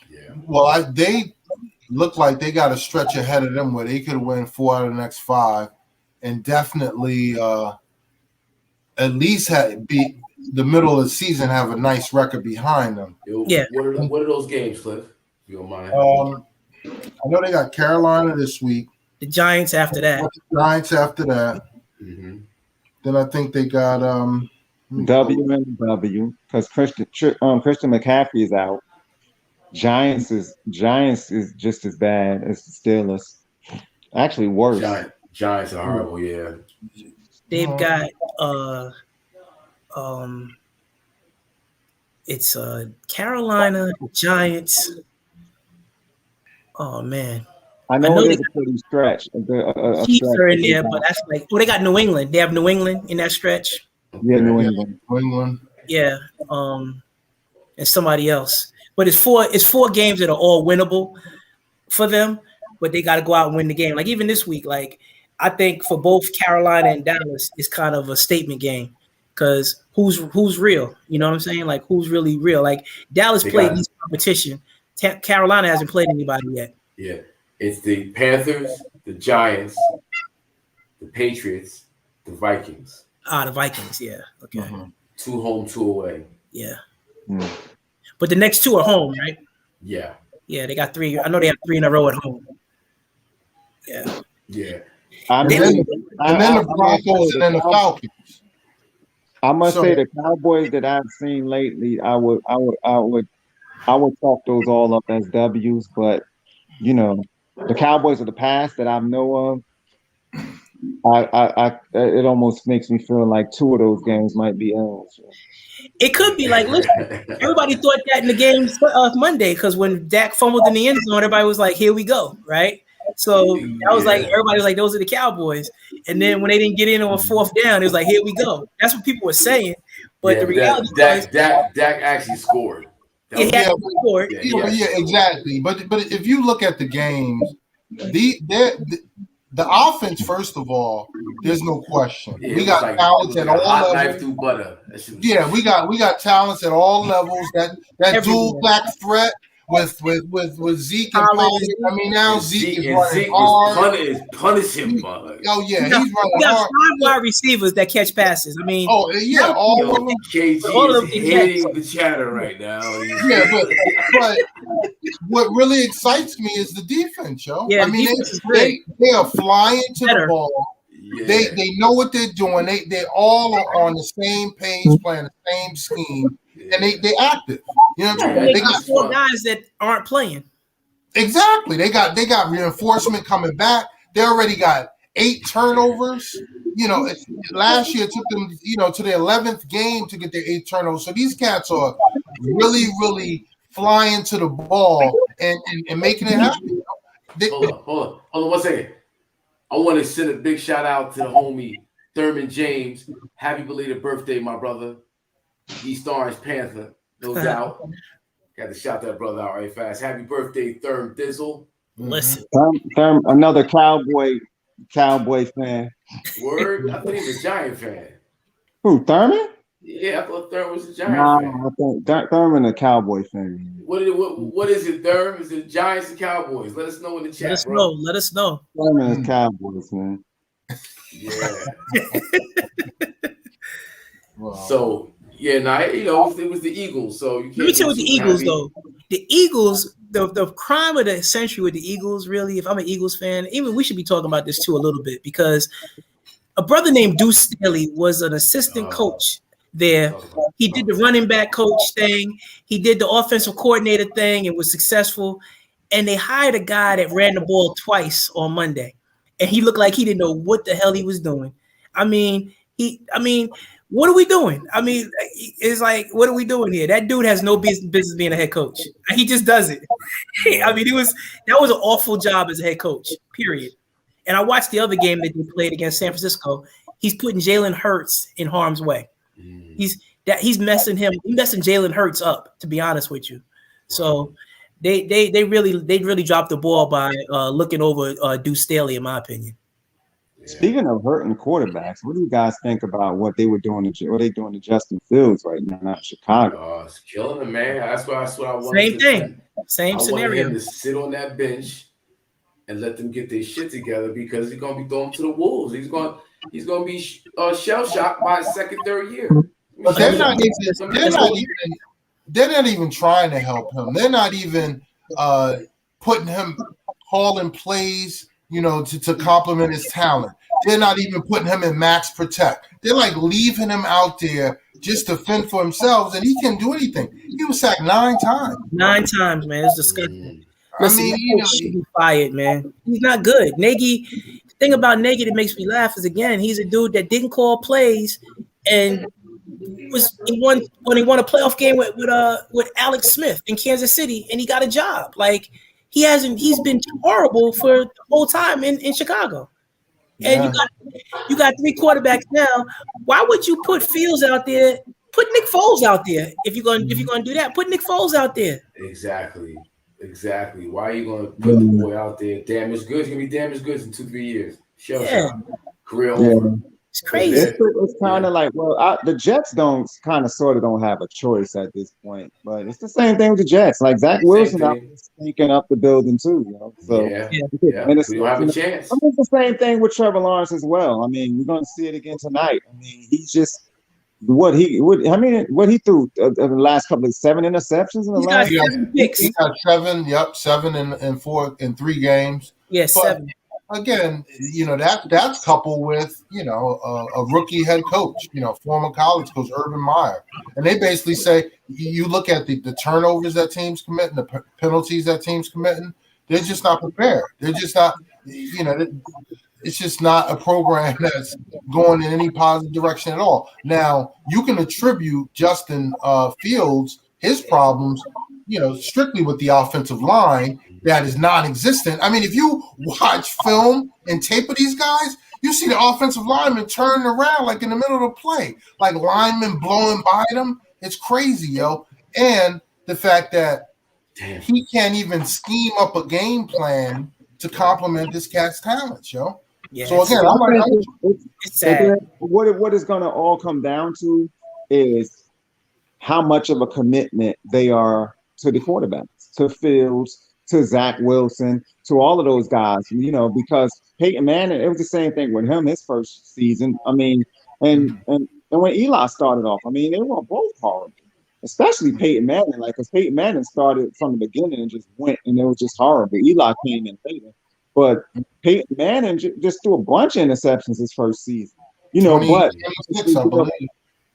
Yeah. Well, they look like they got a stretch ahead of them where they could win 4 out of the next 5, and definitely at least be the middle of the season have a nice record behind them. Yeah. What are those games, Cliff? If you don't mind. I know they got Carolina this week. The Giants after that. Mm-hmm. Then I think they got W and W, because Christian McCaffrey is out. Giants is just as bad as the Steelers. Actually worse. Giants are horrible, yeah. They've got it's Carolina, Giants. Oh man. I know it is a pretty stretch. Chiefs are in there, but that's like they got New England. They have New England in that stretch. Yeah, New England. Yeah. And somebody else. But it's four games that are all winnable for them, but they got to go out and win the game. Like even this week, like I think for both Carolina and Dallas, it's kind of a statement game because who's real? You know what I'm saying? Like who's really real? Like Dallas played this competition. Carolina hasn't played anybody yet. Yeah, it's the Panthers, the Giants, the Patriots, the Vikings. The Vikings. Yeah. Okay. Mm-hmm. 2 home, 2 away. Yeah. Mm. But the next 2 are home, right? Yeah. Yeah, they got 3. I know they have 3 in a row at home. Yeah. Yeah. And then the Broncos and then the Falcons. I must say the Cowboys that I've seen lately, I would chalk those all up as W's, but you know, the Cowboys of the past that I know of, it almost makes me feel like 2 of those games might be L's. It could be like, listen, everybody thought that in the game Monday because when Dak fumbled in the end zone, everybody was like, "Here we go," right? So that was like everybody was like, "Those are the Cowboys." And then when they didn't get in on 4th down, it was like, "Here we go." That's what people were saying. But the reality was Dak actually scored. Yeah, exactly. But if you look at the games, the offense, first of all, there's no question. Yeah, we got talents at all levels. Knife through butter. Yeah, we got talents at all levels. That dual back threat with Zeke and Pollard. I mean, now Zeke is running hard. Is punishing Pollard. Oh yeah, he's running hard. We got 5 wide receivers that catch passes. I mean, all of them. KG is hitting the chatter right now. Yeah, but what really excites me is the defense, yo. Yeah, I mean, they are flying to the ball. Yeah. They know what they're doing. They all are on the same page, playing the same scheme, and they active. You know what I'm saying? They got 4 guys that aren't playing. Exactly. They got reinforcement coming back. They already got 8 turnovers. You know, last year it took them, to their 11th game to get their 8 turnovers. So these cats are really, really flying to the ball and making it happen. Hold on 1 second. I want to send a big shout out to the homie Thurman James. Happy belated birthday, my brother. East Orange Panther, no doubt. Got to shout that brother out right fast. Happy birthday, Thurm Dizzle. Listen, Thurm, another Cowboy fan. Word? I thought he was a Giant fan. Who, Thurman? Yeah, I thought Thurman was a Giant fan. I think Thurman a Cowboy fan. What is it, Thurm? Is it Giants and Cowboys? Let us know in the chat, Let us know. Thurman is Cowboys, man. Yeah. So, it was the Eagles. So you can't. Let me tell you with the Eagles, though. The Eagles, the crime of the century with the Eagles, really, if I'm an Eagles fan, even we should be talking about this too a little bit because a brother named Deuce Staley was an assistant coach there. He did the running back coach thing. He did the offensive coordinator thing and was successful. And they hired a guy that ran the ball twice on Monday. And he looked like he didn't know what the hell he was doing. I mean, what are we doing? I mean, it's like, what are we doing here? That dude has no business being a head coach. He just does it. I mean, that was an awful job as a head coach, period. And I watched the other game that they played against San Francisco. He's putting Jalen Hurts in harm's way. He's messing Jalen Hurts up, to be honest with you. So they really dropped the ball by looking over Deuce Staley, in my opinion. Speaking of hurting quarterbacks, what do you guys think about what they doing to Justin Fields right now, not Chicago? It's killing him, man. That's what I wanted. Same thing. Same I wanted scenario. him to sit on that bench and let them get their shit together because he's gonna be thrown to the wolves. He's gonna be shell shocked by his second, third year. But they're not even trying to help him. They're not even putting him calling plays, to complement his talent. They're not even putting him in max protect. They're like leaving him out there just to fend for himself, and he can't do anything. He was sacked 9 times. 9 times, man. It's disgusting. Listen, he should be fired, man. He's not good. Nagy. The thing about Nagy that makes me laugh is, again, he's a dude that didn't call plays, and he won a playoff game with Alex Smith in Kansas City, and he got a job. Like, he's been horrible for the whole time in Chicago. And you got 3 quarterbacks now. Why would you put Fields out there? Put Nick Foles out there if you're gonna do that. Put Nick Foles out there. Exactly. Why are you gonna put the boy out there? Damaged goods. He's gonna be damaged goods in 2-3 years. Career over. It's crazy. It's kind of like, the Jets sort of don't have a choice at this point, but it's the same thing with the Jets. Like Zach Wilson sneaking up the building too, So we don't have a chance. It's the same thing with Trevor Lawrence as well. I mean, we're going to see it again tonight. I mean, he's just what he threw the last couple of 7 interceptions in the last. He got 7. Yep, 7 in 3 games. Yeah, 7. Again, that's coupled with, a rookie head coach, former college coach, Urban Meyer. And they basically say, you look at the turnovers that teams committing, the penalties that teams committing, they're just not prepared. They're just not, it's just not a program that's going in any positive direction at all. Now, you can attribute Justin Fields, his problems, strictly with the offensive line that is non-existent. I mean, if you watch film and tape of these guys, you see the offensive linemen turning around like in the middle of the play, like linemen blowing by them. It's crazy, yo. And the fact that he can't even scheme up a game plan to complement this cat's talents, yo. Yeah, so again, it's sad. What is going to all come down to is how much of a commitment they are to the quarterbacks, to Fields, to Zach Wilson, to all of those guys, because Peyton Manning, it was the same thing with him his first season. I mean, and when Eli started off, I mean, they were both horrible, especially Peyton Manning, because Peyton Manning started from the beginning and just went, and it was just horrible. Eli came in later, but Peyton Manning just threw a bunch of interceptions his first season, 26, I believe.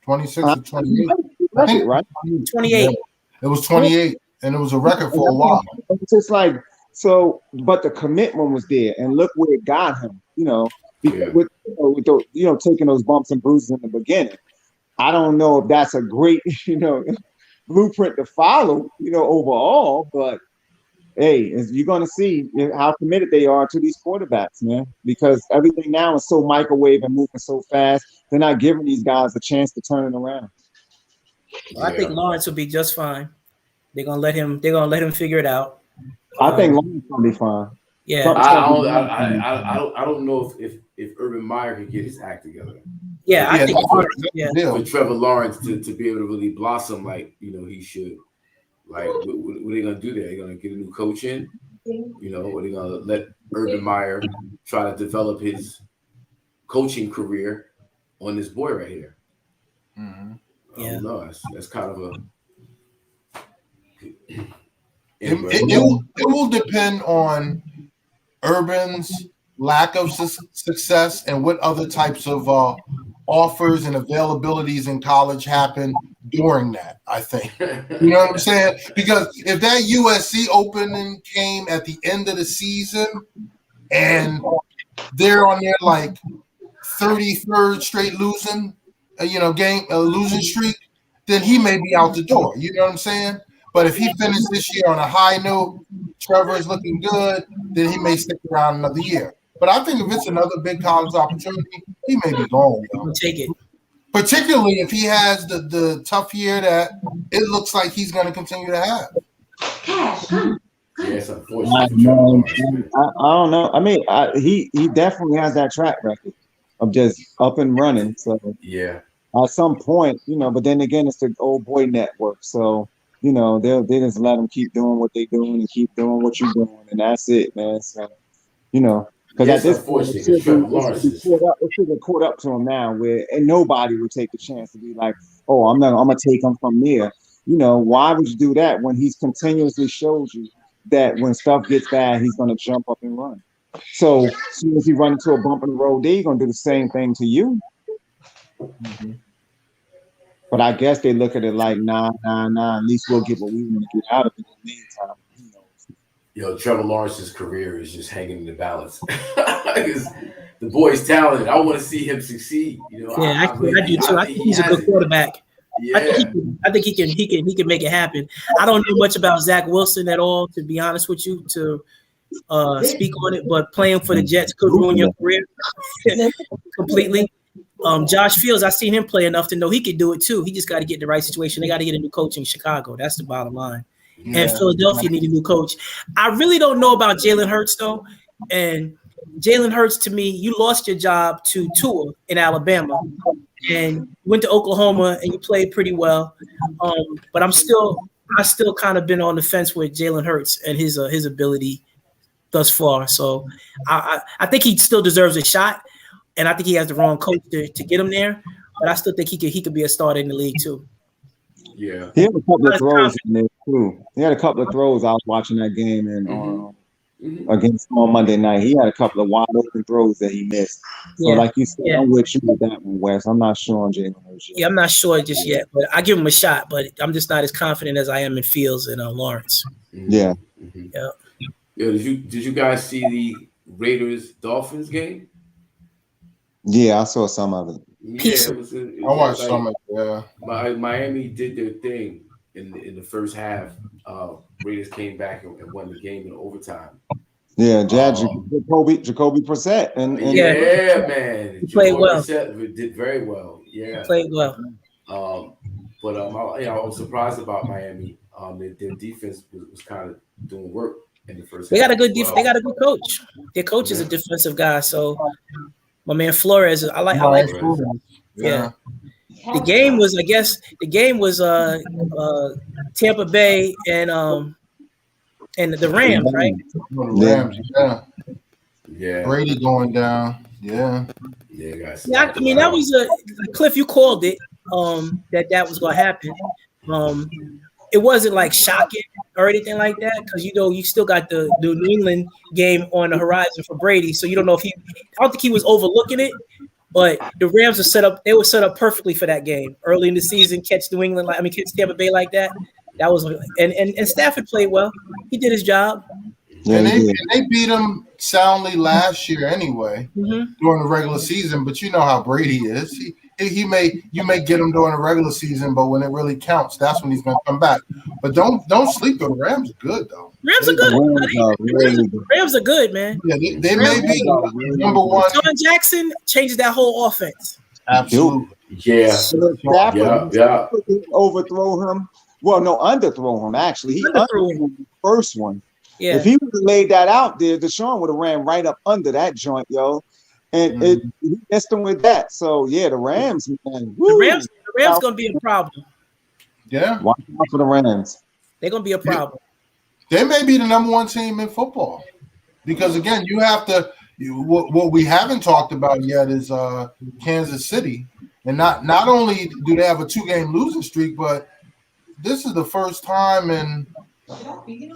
26 or 28. I think, right? 28. It was 28. And it was a record for a while. It's just like, but the commitment was there, and look where it got him. With taking those bumps and bruises in the beginning. I don't know if that's a great, blueprint to follow, overall. But hey, you're going to see how committed they are to these quarterbacks, man. Because everything now is so microwave and moving so fast. They're not giving these guys a chance to turn it around. Well, I think Lawrence will be just fine. They're gonna let him figure it out. I think Lawrence will be fine. Yeah. I don't know if Urban Meyer can get his act together. Yeah, I think for Trevor Lawrence to be able to really blossom like he should. Like, what are they gonna do there? They're gonna get a new coach in, or they gonna let Urban Meyer try to develop his coaching career on this boy right here. Mm-hmm. I don't know. That's kind of a. It will depend on Urban's lack of success and what other types of offers and availabilities in college happen during that, I think. You know what I'm saying? Because if that USC opening came at the end of the season and they're on their like 33rd straight losing losing streak, then he may be out the door. You know what I'm saying? But if he finished this year on a high note, Trevor is looking good, then he may stick around another year. But I think if it's another big college opportunity, he may be gone. Take it. Particularly if he has the tough year that it looks like he's going to continue to have. Yes, unfortunately. I don't know. I mean, he definitely has that track record of just up and running. So yeah, at some point, but then again, it's the old boy network. So you know, they just let them keep doing what they doing and keep doing what you're doing, and that's it, man. So, you know, because at It's this point, unfortunate because Trevor Lawrence is. it should get caught up to him now, where and nobody would take the chance to be like, oh, I'm gonna take him from there. You know, why would you do that when he's continuously showed you that when stuff gets bad, he's gonna jump up and run. So as soon as you run into a bump in the road, they're gonna do the same thing to you. Mm-hmm. But I guess they look at it like, nah. At least we'll get what we want to get out of it in the meantime. Who knows? Yo, Trevor Lawrence's career is just hanging in the balance. The boy's talented. I want to see him succeed. You know, Yeah, I do too. I think he's a good quarterback. Yeah. I think he can make it happen. I don't know much about Zach Wilson at all, to be honest with you, to speak on it. But playing for the Jets could ruin your career completely. Josh Fields, I've seen him play enough to know he could do it too. He just got to get in the right situation. They got to get a new coach in Chicago. That's the bottom line. Yeah. And Philadelphia need a new coach. I really don't know about Jalen Hurts though. And Jalen Hurts, to me, you lost your job to Tua in Alabama and went to Oklahoma and you played pretty well. But I still kind of been on the fence with Jalen Hurts and his ability thus far. So I think he still deserves a shot. And I think he has the wrong coach to get him there, but I still think he could be a starter in the league too. Yeah, he had a couple of throws in there too. He had a couple of throws. I was watching that game and against on Monday night, he had a couple of wide open throws that he missed. So, like you said, I'm with you with that one, Wes. I'm not sure on Jalen Hurts yet. Yeah, I'm not sure just yet, but I give him a shot. But I'm just not as confident as I am in Fields and Lawrence. Yeah. Yeah. Yo, did you guys see the Raiders-Dolphins game? Yeah, I saw some of it. Yeah, I watched some of it. Yeah, Miami did their thing in the first half. Raiders came back and won the game in overtime. Yeah, Jacoby Brissett and man, he played well. Brissett did very well. Yeah, he played well. But I was surprised about Miami. Their defense was kind of doing work in the first. They got a good defense. They got a good coach. Their coach is a defensive guy, so. My man Flores, I like Flores. Yeah. The game was Tampa Bay and the Rams, right? The Rams, yeah. Brady going down. Yeah. Guys. Yeah, I mean that was Cliff, you called it that was gonna happen. It wasn't like shocking or anything like that because you still got the New England game on the horizon for Brady, so you don't know if I don't think he was overlooking it, but the Rams were set up perfectly for that game early in the season. Catch Tampa Bay like that. That was and Stafford played well. He did his job. Yeah, and they beat him soundly last year anyway during the regular season. But you know how Brady is. You may get him during the regular season, but when it really counts, that's when he's going to come back. But don't sleep on the Rams. Are good though. Rams are good. Rams are good, man. Yeah, they may be number one. John Jackson changes that whole offense. Absolutely. Yeah. Yeah. Overthrow him. Well, no, underthrow him. Actually, he underthrew him the first one. Yeah. If he would have laid that out there, Deshaun would have ran right up under that joint, yo. And he missed him with that. So yeah, the Rams, man. The Rams gonna be a problem. Yeah. Watch out for the Rams. They're gonna be a problem. They may be the number one team in football. Because again, you have to what we haven't talked about yet is Kansas City. And not only do they have a 2-game losing streak, but this is the first time in probably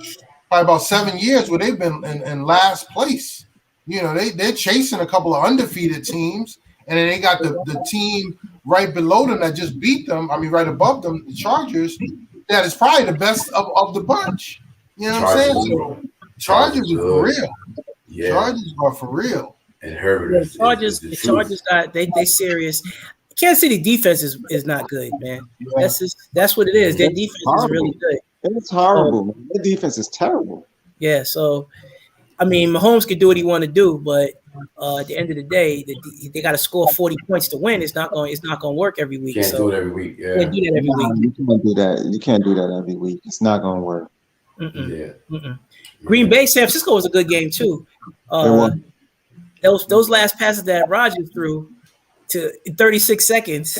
about 7 years where they've been in last place. You know, they're chasing a couple of undefeated teams, and then they got the team right below them that just beat them. I mean, right above them, the Chargers. That is probably the best of the bunch. You know what I'm saying? So Chargers are for real. Yeah. Chargers are for real. And Herbert. The Chargers got they serious. Kansas City defense is not good, man. Yeah. That's what it is. Their defense is really good. It's horrible. Man. Their defense is terrible. Yeah, so I mean, Mahomes can do what he want to do, but at the end of the day, they got to score 40 points to win. It's not going to work every week. Can't do it every week. Yeah, can't do that every week. You can't do that. You can't do that every week. It's not going to work. Green Bay, San Francisco was a good game too. Those last passes that Rodgers threw to 36 seconds,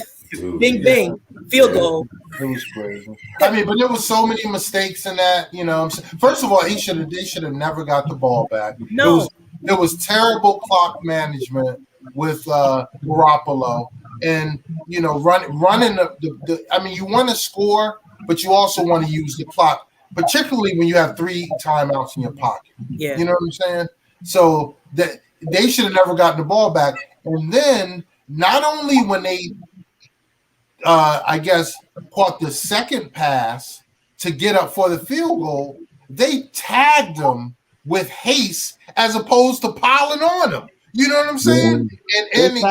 bing, field goal. It was crazy. I mean, but there was so many mistakes in that. You know, first of all, they should have never got the ball back. No, it was terrible clock management with Garoppolo, and you know, running the. I mean, you want to score, but you also want to use the clock, particularly when you have 3 timeouts in your pocket. Yeah, you know what I'm saying. So that they should have never gotten the ball back, and then not only when they. I guess caught the second pass to get up for the field goal, they tagged him with haste as opposed to piling on him. You know what I'm saying? And he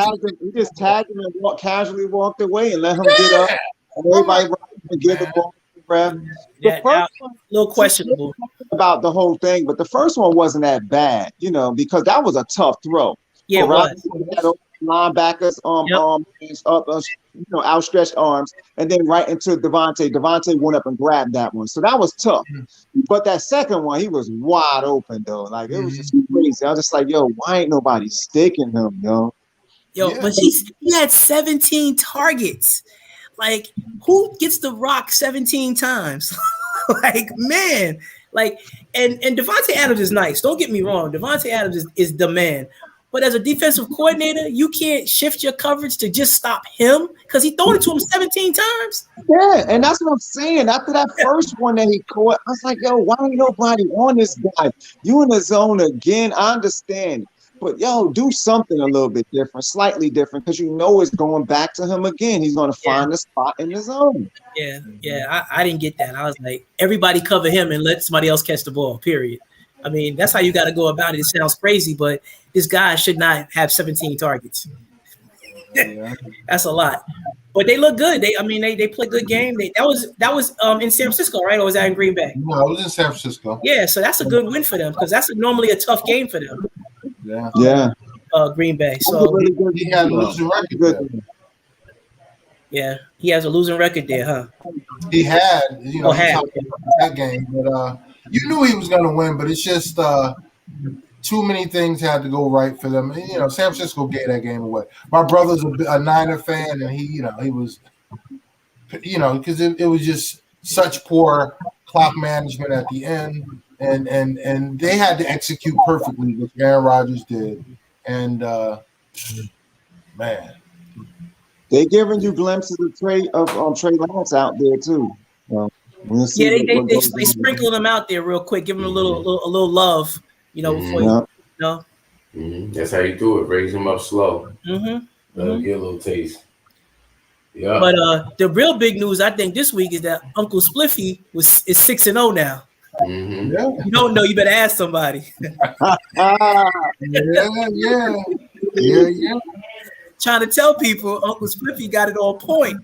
just tagged him and casually walked away and let him get up. And everybody and give the ball to the ref. The first one, a little questionable about the whole thing, but the first one wasn't that bad, you know, because that was a tough throw. Yeah, linebackers outstretched arms, and then right into Devontae. Devontae went up and grabbed that one, so that was tough. But that second one, he was wide open though. Like it was just crazy. I was just like, yo, why ain't nobody sticking him, yo? But he had 17 targets. Like, who gets the rock 17 times? Like, man. Like, and Devontae Adams is nice. Don't get me wrong. Devontae Adams is the man. But as a defensive coordinator, you can't shift your coverage to just stop him because he thrown it to him 17 times. Yeah, and that's what I'm saying. After that first one that he caught, I was like, yo, why ain't nobody on this guy? You in the zone again. I understand. But, yo, do something a little bit different, slightly different, because you know it's going back to him again. He's going to find a spot in the zone. Yeah, I didn't get that. I was like, everybody cover him and let somebody else catch the ball, period. I mean, that's how you got to go about it. It sounds crazy, but this guy should not have 17 targets. That's a lot. But they look good. They play good game. That was in San Francisco, right? Or was that in Green Bay? No, it was in San Francisco. Yeah, so that's a good win for them because that's normally a tough game for them. Yeah. Green Bay. So he had a losing record there. Yeah, he has a losing record there, huh? He had, that game, but you knew he was going to win, but it's just too many things had to go right for them. And, San Francisco gave that game away. My brother's a Niner fan, and he was, because it was just such poor clock management at the end, and they had to execute perfectly, which Aaron Rodgers did. And man, they giving you glimpses of Trey Lance out there too. We'll see they sprinkling them out there real quick, give them a little love, before That's how you do it. Raise them up slow. Let them get a little taste. Yeah. But the real big news I think this week is that Uncle Spliffy is 6-0 now. Yeah. You don't know, you better ask somebody. Yeah. Trying to tell people Uncle Spliffy got it on point.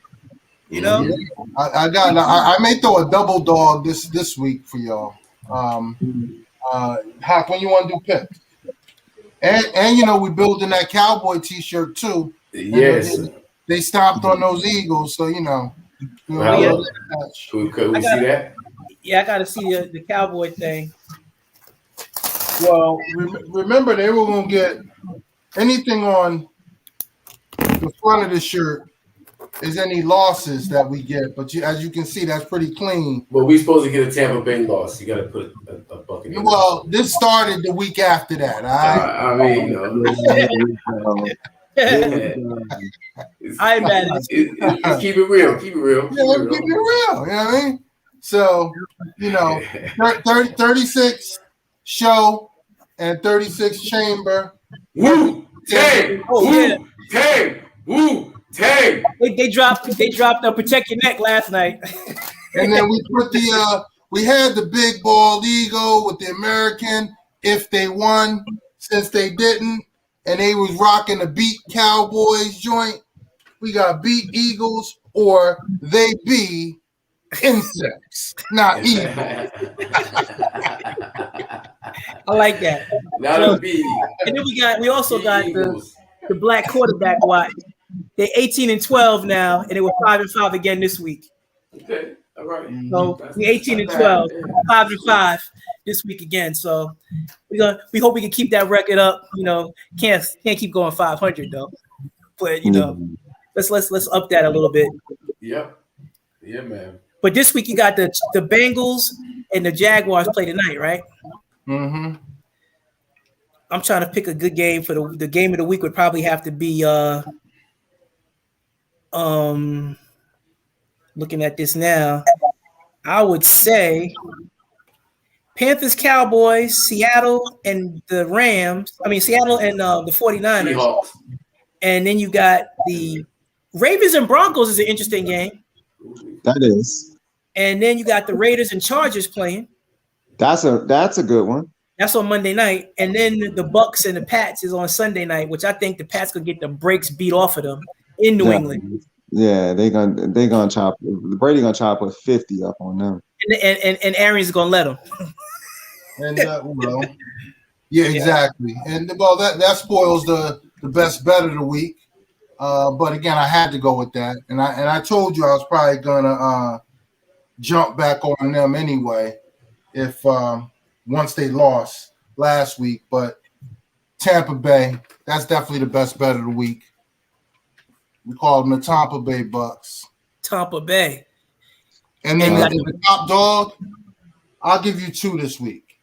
I may throw a double dog this week for y'all. Hawk, when you want to do picks, and we're building that cowboy T-shirt too. Yes, they stopped on those Eagles, so Can we see that? Yeah, I got to see the cowboy thing. Well, remember they were going to get anything on the front of the shirt. Is any losses that we get, but as you can see, that's pretty clean. But we're supposed to get a Tampa Bay loss. You got to put a bucket in. Well, this started the week after that. I mean, I imagine. Keep it real. Keep it real. Yeah, keep it real. You know what I mean? So, 36 show and 36 chamber. Woo! Tang! Woo! Tang! Woo! Tang! They dropped a Protect Your Neck last night. And then we put we had the big bald eagle with the American if they won, since they didn't, and they was rocking the beat Cowboys joint. We got beat Eagles or they be insects, not eagles. I like that. Not a bee. And then we also got the black quarterback watch. They're 18-12 now, and they were 5-5 again this week. Okay, all right. So we 18-12, 5-5 this week again. So we hope we can keep that record up. Can't keep going 500 though. But let's up that a little bit. Yep. Yeah, man. But this week you got the Bengals and the Jaguars play tonight, right? Mm-hmm. I'm trying to pick a good game for the game of the week. Would probably have to be looking at this now. I would say Panthers, Cowboys, Seattle, and the Rams. I mean, Seattle and the 49ers. Seahawks. And then you got the Ravens and Broncos is an interesting game. That is. And then you got the Raiders and Chargers playing. That's a good one. That's on Monday night. And then the Bucks and the Pats is on Sunday night, which I think the Pats could get the brakes beat off of them in New England. Yeah, they're gonna chop. Brady gonna chop with 50 up on them. And Aaron's gonna let them. And yeah, exactly. And well, that spoils the best bet of the week. But again, I had to go with that, and I told you I was probably gonna jump back on them anyway if once they lost last week. But Tampa Bay, that's definitely the best bet of the week. We call them the Tampa Bay Bucks. Tampa Bay. And then the top dog, I'll give you 2 this week.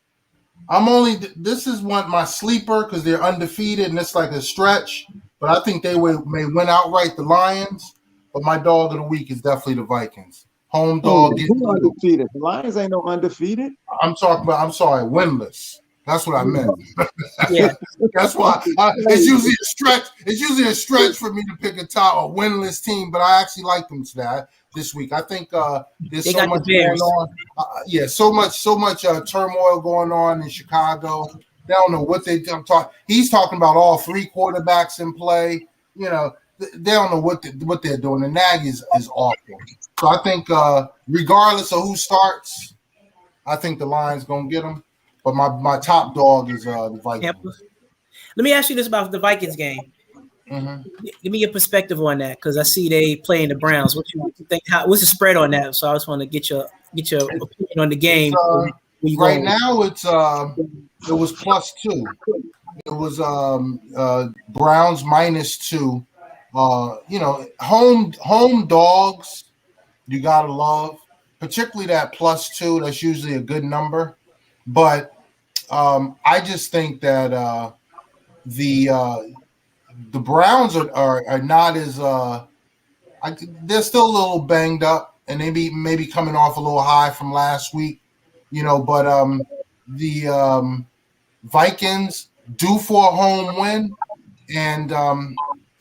This is my sleeper because they're undefeated and it's like a stretch, but I think they may win outright the Lions. But my dog of the week is definitely the Vikings. Home dog. Who undefeated? The Lions ain't no undefeated. I'm sorry, winless. That's what I meant. Yeah. That's why it's usually a stretch. It's usually a stretch for me to pick a winless team, but I actually like them this week. I think there's so much going on. So much turmoil going on in Chicago. They don't know what they're talking. He's talking about all 3 quarterbacks in play. You know, they don't know what they're doing. The Nagy is awful. So I think regardless of who starts, I think the Lions gonna get them. But my top dog is the Vikings. Let me ask you this about the Vikings game. Mm-hmm. Give me your perspective on that because I see they playing the Browns. What you think? What's the spread on that? So I just want to get your opinion on the game. Right now, it was +2. It was Browns -2. Home dogs you gotta love, particularly that +2. That's usually a good number. But I just think that the Browns are not as they're still a little banged up, and maybe coming off a little high from last week, But the Vikings due for a home win, and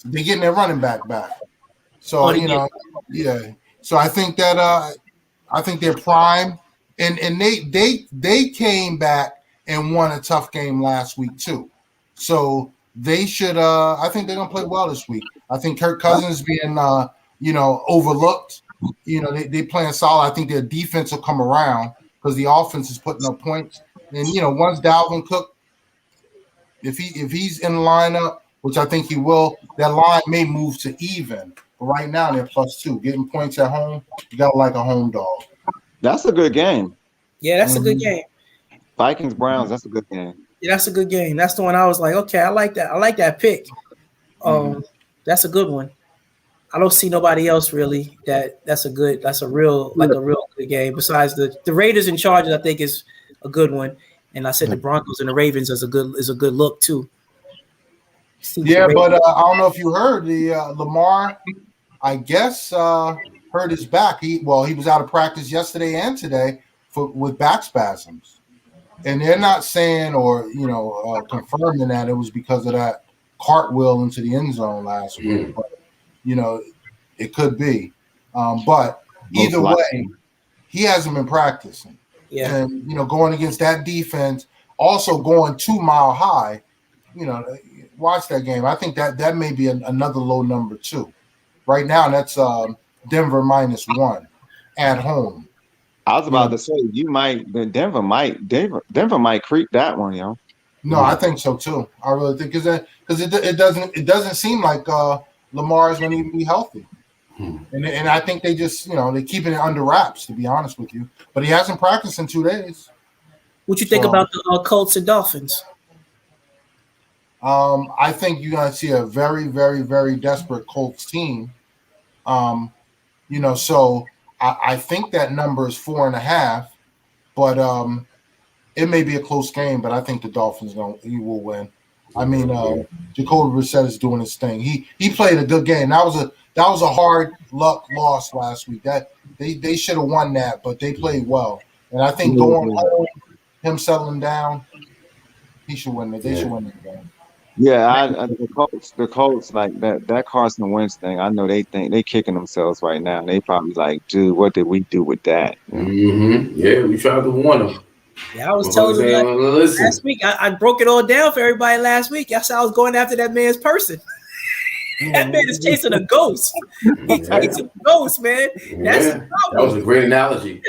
they're getting their running back. So yeah. So I think that I think they're prime. And they came back and won a tough game last week too. So they should I think they're gonna play well this week. I think Kirk Cousins being overlooked. They playing solid. I think their defense will come around because the offense is putting up points. And once Dalvin Cook, if he's in the lineup, which I think he will, that line may move to even. But right now they're +2. Getting points at home, you gotta like a home dog. That's a good game. Yeah, that's a good game. Vikings Browns, that's a good game. Yeah, that's a good game. That's the one I was like, okay, I like that. I like that pick. That's a good one. I don't see nobody else really that's a real good game. Besides the Raiders and Chargers, I think is a good one. And I said the Broncos and the Ravens is a good look too. Yeah, but I don't know if you heard the Lamar, I guess hurt his back. He was out of practice yesterday and today with back spasms, and they're not saying or confirming that it was because of that cartwheel into the end zone last week. But it could be. But either way, he hasn't been practicing. Yeah, and going against that defense, also going 2 Mile High. Watch that game. I think that may be another low number too. Right now, that's Denver -1 at home. I was about to say Denver might creep that one, yo. No, I think so too. I really think because it doesn't seem like Lamar is going to even be healthy, and I think they just they're keeping it under wraps, to be honest with you. But he hasn't practiced in 2 days. What you think about the Colts and Dolphins? I think you're going to see a very, very, very desperate Colts team. So I think that number is 4.5, but it may be a close game. But I think the Dolphins will win. I mean, Jacoby Brissett is doing his thing. He played a good game. That was a hard luck loss last week. That they should have won that, but they played well. And I think going home, him settling down, he should win it. They should win the game. Yeah, the Colts like that Carson Wentz thing. I know they think they kicking themselves right now. They probably like, dude, what did we do with that? Mm-hmm. Yeah, we tried to warn them. Yeah, I was telling them last week. I broke it all down for everybody last week. That's how I was going after that man's person. That man is chasing a ghost. He's chasing a ghost, man. That's that was a great analogy.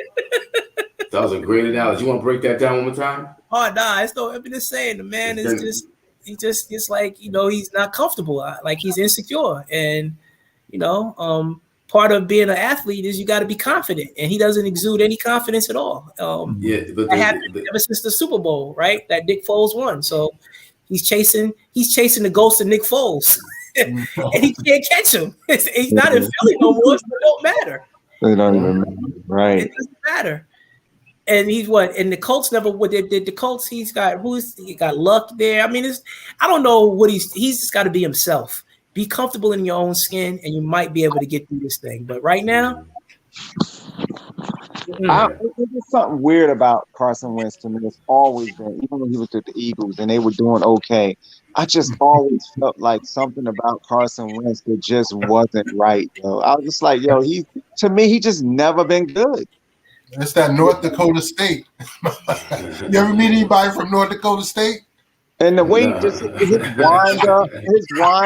That was a great analogy. You want to break that down one more time? Oh, nah, it's no. I'm just saying the man is just. He just gets like, he's not comfortable. Like he's insecure. And, part of being an athlete is you got to be confident. And he doesn't exude any confidence at all. But that happened ever since the Super Bowl, right? That Nick Foles won. So he's chasing the ghost of Nick Foles. And he can't catch him. He's not in Philly no more, so it don't matter. It don't even matter. Right. It doesn't matter. And he's what? And the Colts never. What they did? The Colts. He got Luck there. I mean, I don't know what he's just got to be himself. Be comfortable in your own skin, and you might be able to get through this thing. But right now, there's something weird about Carson Wentz to me. It's always been, even when he was with the Eagles and they were doing okay. I just always felt like something about Carson Wentz that just wasn't right. Yo. I was just like, he just never been good. It's that North Dakota State. You ever meet anybody from North Dakota State? And the way his wind up, his throw,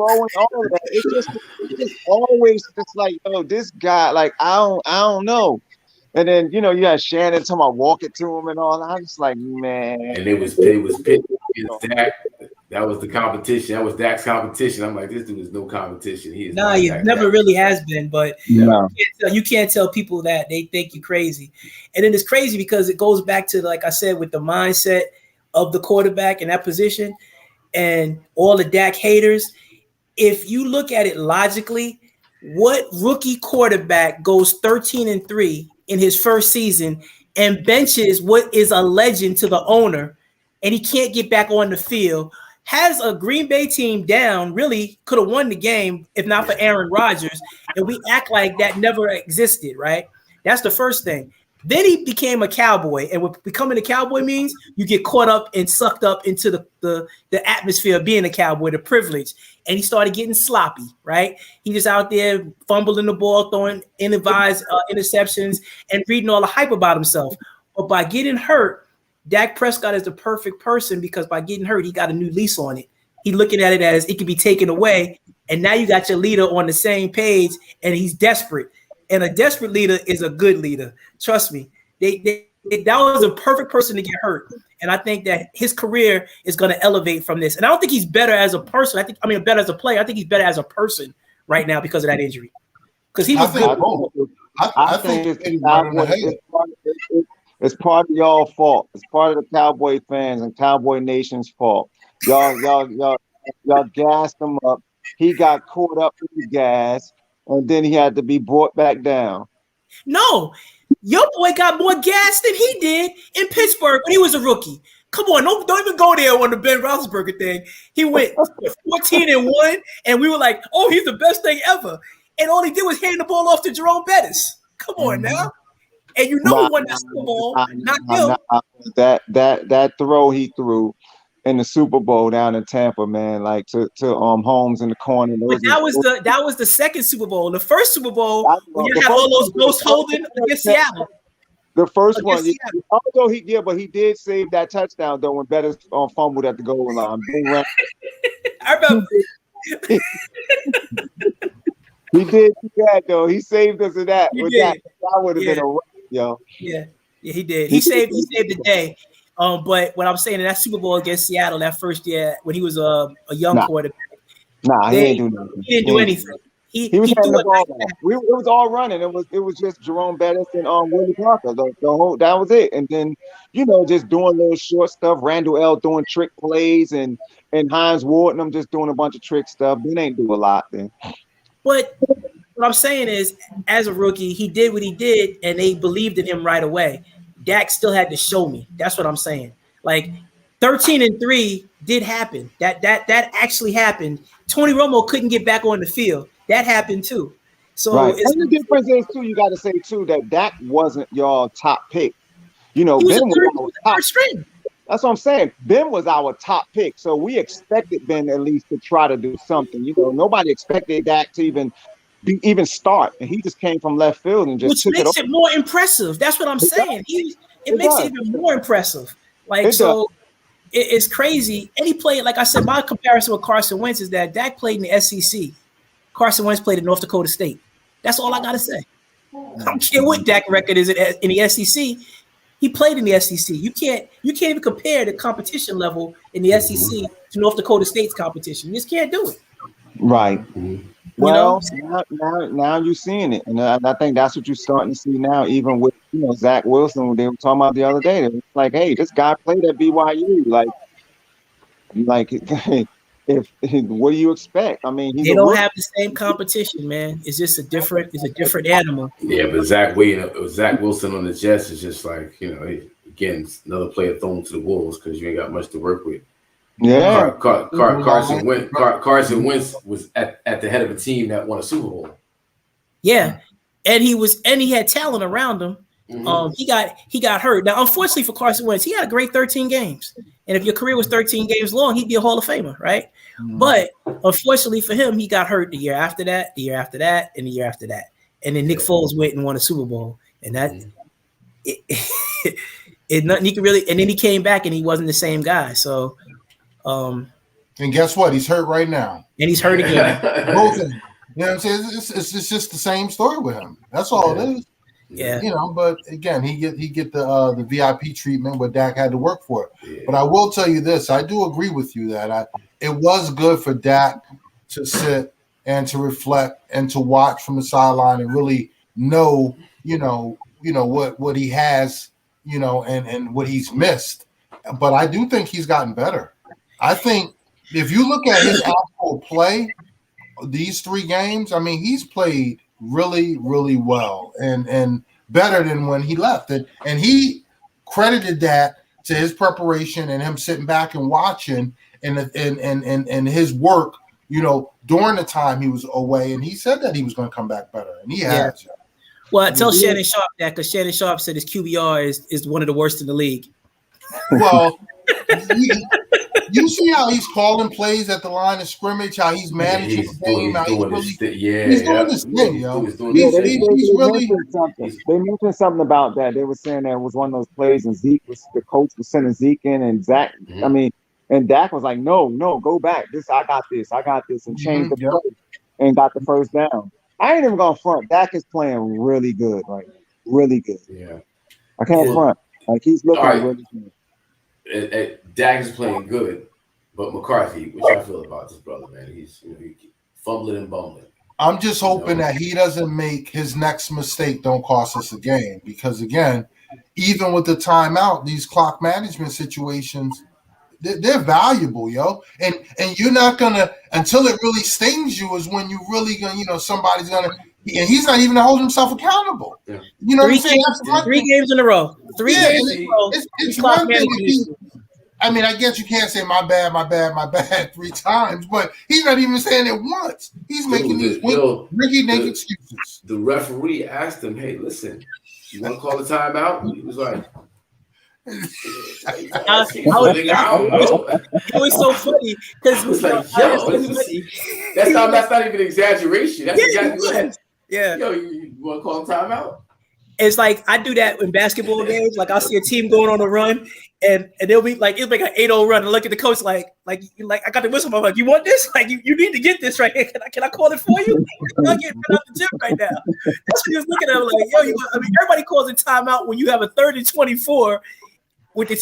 and all of that, it's just always just like, this guy, like I don't know. And then you had Shannon talking about walk it to him and all. I was just like, man. And it was Pitt. That was the competition. That was Dak's competition. I'm like, this dude is no competition. He is he never really has been. But you can't tell people that. They think you're crazy. And then it's crazy because it goes back to, like I said, with the mindset of the quarterback in that position and all the Dak haters. If you look at it logically, what rookie quarterback goes 13-3 in his first season and benches what is a legend to the owner, and he can't get back on the field, has a Green Bay team down, really could have won the game if not for Aaron Rodgers, and we act like that never existed, right? That's the first thing. Then he became a Cowboy, and what becoming a Cowboy means, you get caught up and sucked up into the atmosphere of being a Cowboy, the privilege, and he started getting sloppy, right? He just out there fumbling the ball, throwing ill-advised interceptions, and reading all the hype about himself. But by getting hurt, Dak Prescott is the perfect person because by getting hurt, he got a new lease on it. He's looking at it as it could be taken away, and now you got your leader on the same page, and he's desperate. And a desperate leader is a good leader. Trust me. That was a perfect person to get hurt. And I think that his career is going to elevate from this. And I don't think he's better as a person. Better as a player. I think he's better as a person right now because of that injury. Because he was good. I think it's part of y'all fault. It's part of the Cowboy fans and Cowboy Nation's fault. Y'all gassed him up. He got caught up with the gas, and then he had to be brought back down. No, your boy got more gas than he did in Pittsburgh when he was a rookie. Come on, don't even go there on the Ben Roethlisberger thing. He went 14-1, and we were like, "Oh, he's the best thing ever." And all he did was hand the ball off to Jerome Bettis. Come on now. And who won that Super Bowl? Not him. That throw he threw in the Super Bowl down in Tampa, man, like to Holmes in the corner. But that was the second Super Bowl. The first Super Bowl when you had all those ghosts holding against Seattle. The first one, although he did save that touchdown though when Bettis fumbled at the goal line. I remember. He did that though. He saved us of that. That would have been a yo. Yeah, he did. He saved the day. But what I'm saying in that Super Bowl against Seattle that first year when he was a young quarterback. He didn't do nothing. He didn't do anything. He was threw it like that. It was all running. It was just Jerome Bettis and Willie Parker. The whole that was it. And then just doing little short stuff. Randall L doing trick plays and Hines Ward and them just doing a bunch of trick stuff. They ain't do a lot then. But what I'm saying is, as a rookie, he did what he did, and they believed in him right away. Dak still had to show me. That's what I'm saying. Like 13-3 did happen. That actually happened. Tony Romo couldn't get back on the field. That happened too. So right. And the difference is too, you got to say too that Dak wasn't your top pick. You know, Ben was our top string. That's what I'm saying. Ben was our top pick, so we expected Ben at least to try to do something. You know, nobody expected Dak to even start, and he just came from left field and just which makes it more impressive. That's what I'm saying. It makes it even more impressive. Like it's crazy. And he played, like I said, my comparison with Carson Wentz is that Dak played in the SEC. Carson Wentz played at North Dakota State. That's all I gotta say. I don't care what Dak record is in the SEC. He played in the SEC. You can't even compare the competition level in the SEC to North Dakota State's competition. You just can't do it. Right. Well, now you're seeing it, and I think that's what you're starting to see now. Even with Zach Wilson, they were talking about the other day. They were like, hey, this guy played at BYU. Like, if what do you expect? I mean, they don't have the same competition, man. It's just a different animal. Yeah, but Zach Wilson on the Jets is just like, again, another player thrown to the wolves because you ain't got much to work with. Yeah, Carson Wentz was at the head of a team that won a Super Bowl. Yeah, and he had talent around him. Mm-hmm. He got hurt. Now, unfortunately for Carson Wentz, he had a great 13 games. And if your career was 13 games long, he'd be a Hall of Famer, right? Mm-hmm. But unfortunately for him, he got hurt the year after that, the year after that, and the year after that. And then Nick Foles went and won a Super Bowl, and that nothing he could really. And then he came back and he wasn't the same guy. So. And guess what? He's hurt right now. And he's hurt again. Both of them. You know what I'm saying? It's just the same story with him. That's all it is. Yeah. But again, he get the VIP treatment where Dak had to work for it. Yeah. But I will tell you this: I do agree with you that it was good for Dak to sit and to reflect and to watch from the sideline and really know, what he has, and what he's missed. But I do think he's gotten better. I think if you look at his actual play, these 3 games, I mean, he's played really, really well and better than when he left. And he credited that to his preparation and him sitting back and watching and his work, during the time he was away. And he said that he was going to come back better, and he has. Well, tell Shannon Sharp that, because Shannon Sharp said his QBR is one of the worst in the league. Well, you see how he's calling plays at the line of scrimmage, how he's managing the game, he's doing this thing, yo. They mentioned something about that. They were saying that it was one of those plays, and the coach was sending Zeke in, and Zach, and Dak was like, no, go back. I got this, and changed the play and got the first down. I ain't even gonna front. Dak is playing really good right now. Really good. Yeah. I can't front. Like, he's looking really good. Dak is playing good, but McCarthy, what y'all feel about this brother, man? He's fumbling and bumbling. I'm just hoping that he doesn't make his next mistake don't cost us a game, because again, even with the timeout, these clock management situations, they're valuable, yo. And you're not gonna, until it really stings you, is when you really gonna, somebody's gonna. And he's not even holding himself accountable. Yeah. You know what I'm saying? 3 games in a row. 3 games in a row. It's one thing. I mean, I guess you can't say my bad 3 times, but he's not even saying it once. He's making these rinky-dink excuses. The referee asked him, "Hey, listen, you want to call a timeout?" He was like, it was so funny because it was like, that's not even exaggeration. That's exactly what. Yeah. Yo, you want to call a timeout? It's like I do that in basketball games. Like I'll see a team going on a run, and they'll be like, it'll make an 8-0 run, and look at the coach like I got the whistle. I'm like, you want this? Like you need to get this right here. Can I call it for you? I'm getting out the gym right now. That's what he was looking at him like, yo, everybody calls a timeout when you have a 3rd and 24 with a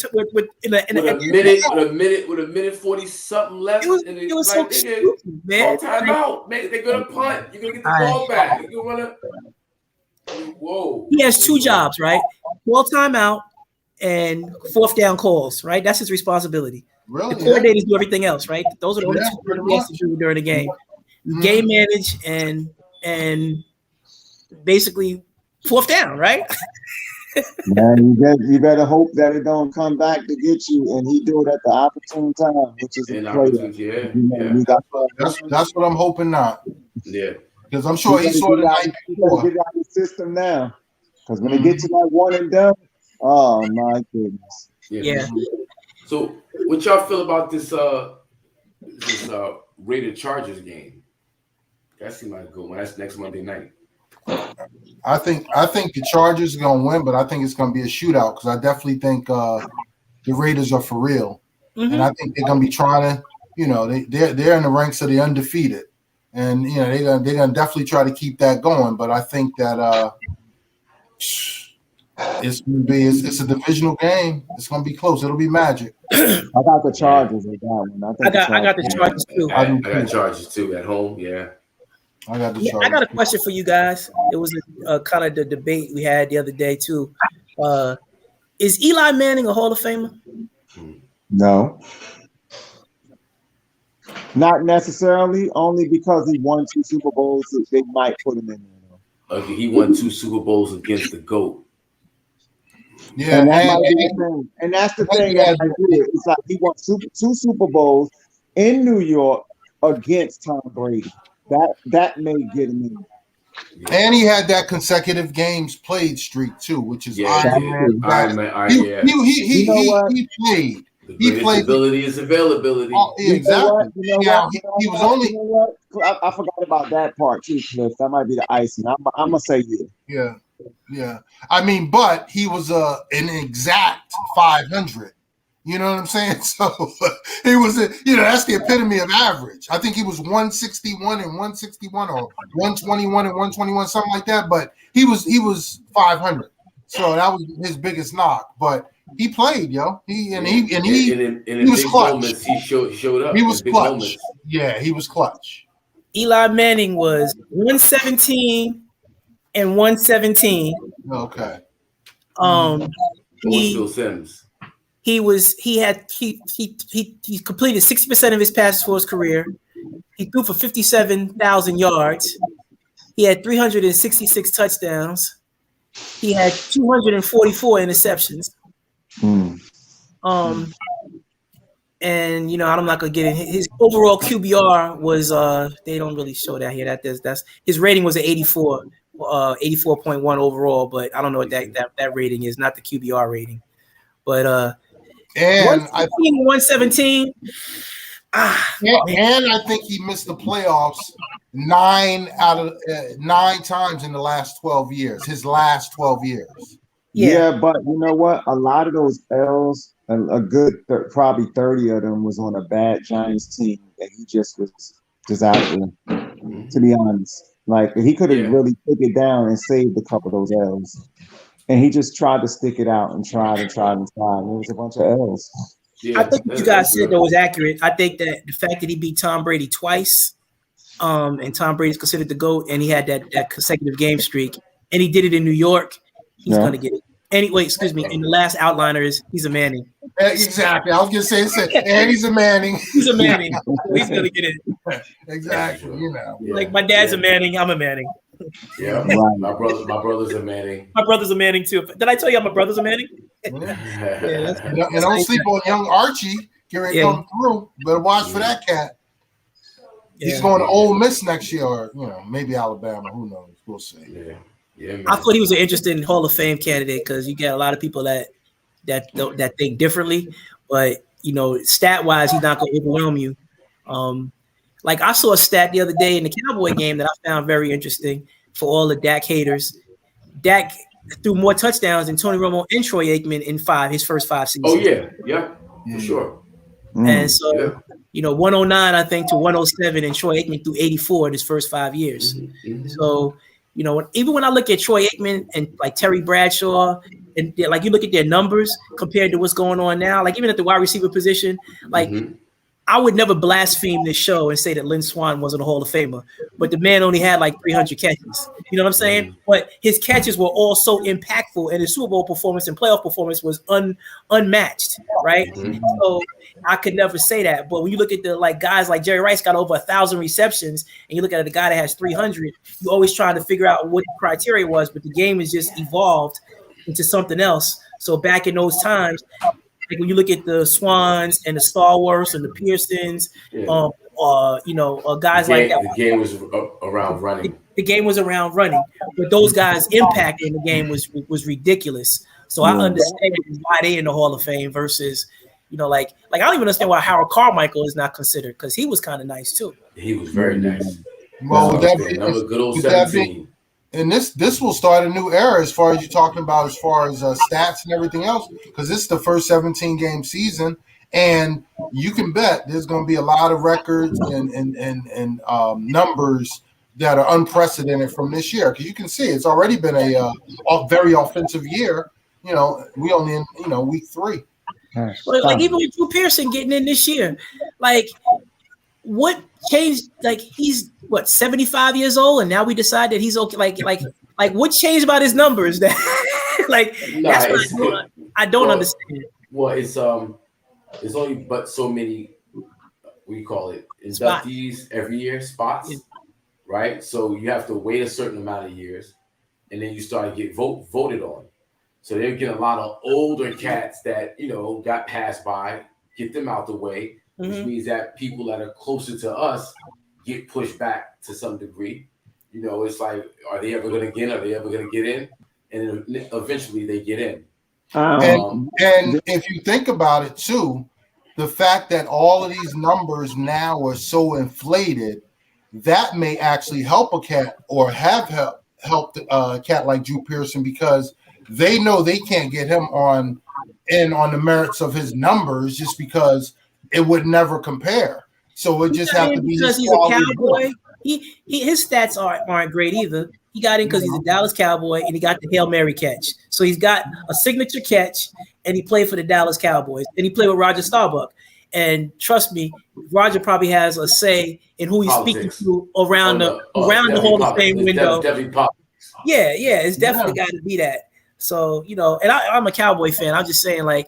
minute 40 something left. It was so stupid, man. Timeout, man. They're gonna punt. You're gonna get the ball back. You're gonna. Whoa. He has 2 jobs, right? Call timeout and 4th down calls, right? That's his responsibility. Really? The coordinators do everything else, right? Those are the only 2 things he has to do during the game. Game manage and and basically fourth down, right? Man, you better hope that it don't come back to get you, and he do it at the opportune time, which is a play. That's what I'm hoping not. Yeah, because I'm sure he saw the night before. Get out of the system now, because when they get to that one and done, oh my goodness. Yeah. So, what y'all feel about this Raider Chargers game? That seems like a good one. That's next Monday night. I think the Chargers are gonna win, but I think it's gonna be a shootout because I definitely think the Raiders are for real, and I think they're gonna be trying to, they're in the ranks of the undefeated, and they're gonna definitely try to keep that going. But I think that it's a divisional game. It's gonna be close. It'll be magic. I got the Chargers in that one. I got the Chargers too. I got Chargers too at home. Yeah. I got the Chargers. I got a question for you guys. It was kind of the debate we had the other day too. Is Eli Manning a Hall of Famer? No. Not necessarily, only because he won 2 Super Bowls, they might put him in there. Okay, he won 2 Super Bowls against the GOAT. Yeah, and that might be the thing. And that's the thing that I do. It's like he won 2 Super Bowls in New York against Tom Brady. That may get him in. And he had that consecutive games played streak too, which is Iron Man. He played. He played. Ability is availability. Oh, exactly. He was only. I forgot about that part too, Cliff. That might be the icing. I'm gonna say yeah. Yeah. I mean, but he was an exact 500. You know what I'm saying? So he was, that's the epitome of average. I think he was 161 and 161 or 121 and 121, something like that. But he was 500. So that was his biggest knock. But he played, yo. He was clutch. Moments, he showed up. He was clutch. Yeah, he was clutch. Eli Manning was 117 and 117. Okay. Phil Simmons. He completed 60% of his passes for his career. He threw for 57,000 yards. He had 366 touchdowns. He had 244 interceptions. And I'm not gonna get in. His overall QBR was they don't really show that here. That's his rating was an 84, 84.1 overall, but I don't know what that rating is, not the QBR rating. But and 117. And I think he missed the playoffs 9 times in the last 12 years. His last 12 years. Yeah, but you know what? A lot of those L's, a good probably 30 of them was on a bad Giants team that he just was just out there. To be honest, like he could have really took it down and saved a couple of those L's, and he just tried to stick it out and tried. And it was a bunch of L's. Yeah, I think what you guys said that was accurate. I think that the fact that he beat Tom Brady twice, and Tom Brady's considered the GOAT, and he had that consecutive game streak, and he did it in New York. He's gonna get it. Anyway, excuse me. And the last outliner is he's a Manning. Exactly. I was gonna say, and he's a Manning. He's a Manning. He's gonna get it. Exactly. Like my dad's a Manning. I'm a Manning. Yeah, my brother's a Manning. My brother's a Manning too. Did I tell you my brother's a Manning? And don't sleep on young Archie. Here he come through. Better watch for that cat. He's going to Ole Miss next year, or maybe Alabama. Who knows? We'll see. Yeah, I thought he was an interesting Hall of Fame candidate because you get a lot of people that think differently, but stat wise, he's not going to overwhelm you. Like I saw a stat the other day in the Cowboy game that I found very interesting for all the Dak haters. Dak threw more touchdowns than Tony Romo and Troy Aikman in his first 5 seasons. Oh yeah, for sure. And so 109 I think to 107, and Troy Aikman threw 84 in his first 5 years. So even when I look at Troy Aikman and like Terry Bradshaw, and like you look at their numbers compared to what's going on now, like even at the wide receiver position, like I would never blaspheme this show and say that Lynn Swann wasn't a Hall of Famer, but the man only had like 300 catches. You know what I'm saying? But his catches were all so impactful, and his Super Bowl performance and playoff performance was unmatched, right? So I could never say that. But when you look at the guys like Jerry Rice got over 1,000 receptions, and you look at the guy that has 300, you always trying to figure out what the criteria was. But the game has just evolved into something else. So back in those times, like when you look at the Swans and the Stalwarts and the Pearsons, guys like that. The game was around running. The game was around running, but those guys' impact in the game was ridiculous. So I understand why they in the Hall of Fame versus, I don't even understand why Howard Carmichael is not considered, because he was kind of nice too. He was very nice. Well, number good old 17. And this will start a new era as far as you're talking about, as far as stats and everything else, because this is the first 17-game season, and you can bet there's going to be a lot of records and numbers that are unprecedented from this year, because you can see it's already been a very offensive year. We only in week 3. Like even with Drew Pearson getting in this year, what changed? He's 75 years old, and now we decide that he's okay. Like what changed about his numbers? That that's what I don't understand. Well, it's only but so many. What do you call it? Inductees every year, spots, right? So you have to wait a certain amount of years, and then you start to get voted on. So they're getting a lot of older cats that got passed by, get them out the way, which means that people that are closer to us get pushed back to some degree. It's like, are they ever going to get in? Are they ever going to get in? And then eventually they get in. And if you think about it too, the fact that all of these numbers now are so inflated, that may actually help a cat, or have helped a cat like Drew Pearson, because they know they can't get him on the merits of his numbers, just because it would never compare. So it just have to be because he's a Cowboy. His stats aren't great either. He got in because he's a Dallas Cowboy, and he got the Hail Mary catch. So he's got a signature catch, and he played for the Dallas Cowboys, and he played with Roger Staubach. And trust me, Roger probably has a say in who he's speaking to around the Hall of Fame window. Yeah, it's definitely got to be that. So, and I'm a Cowboy fan. I'm just saying,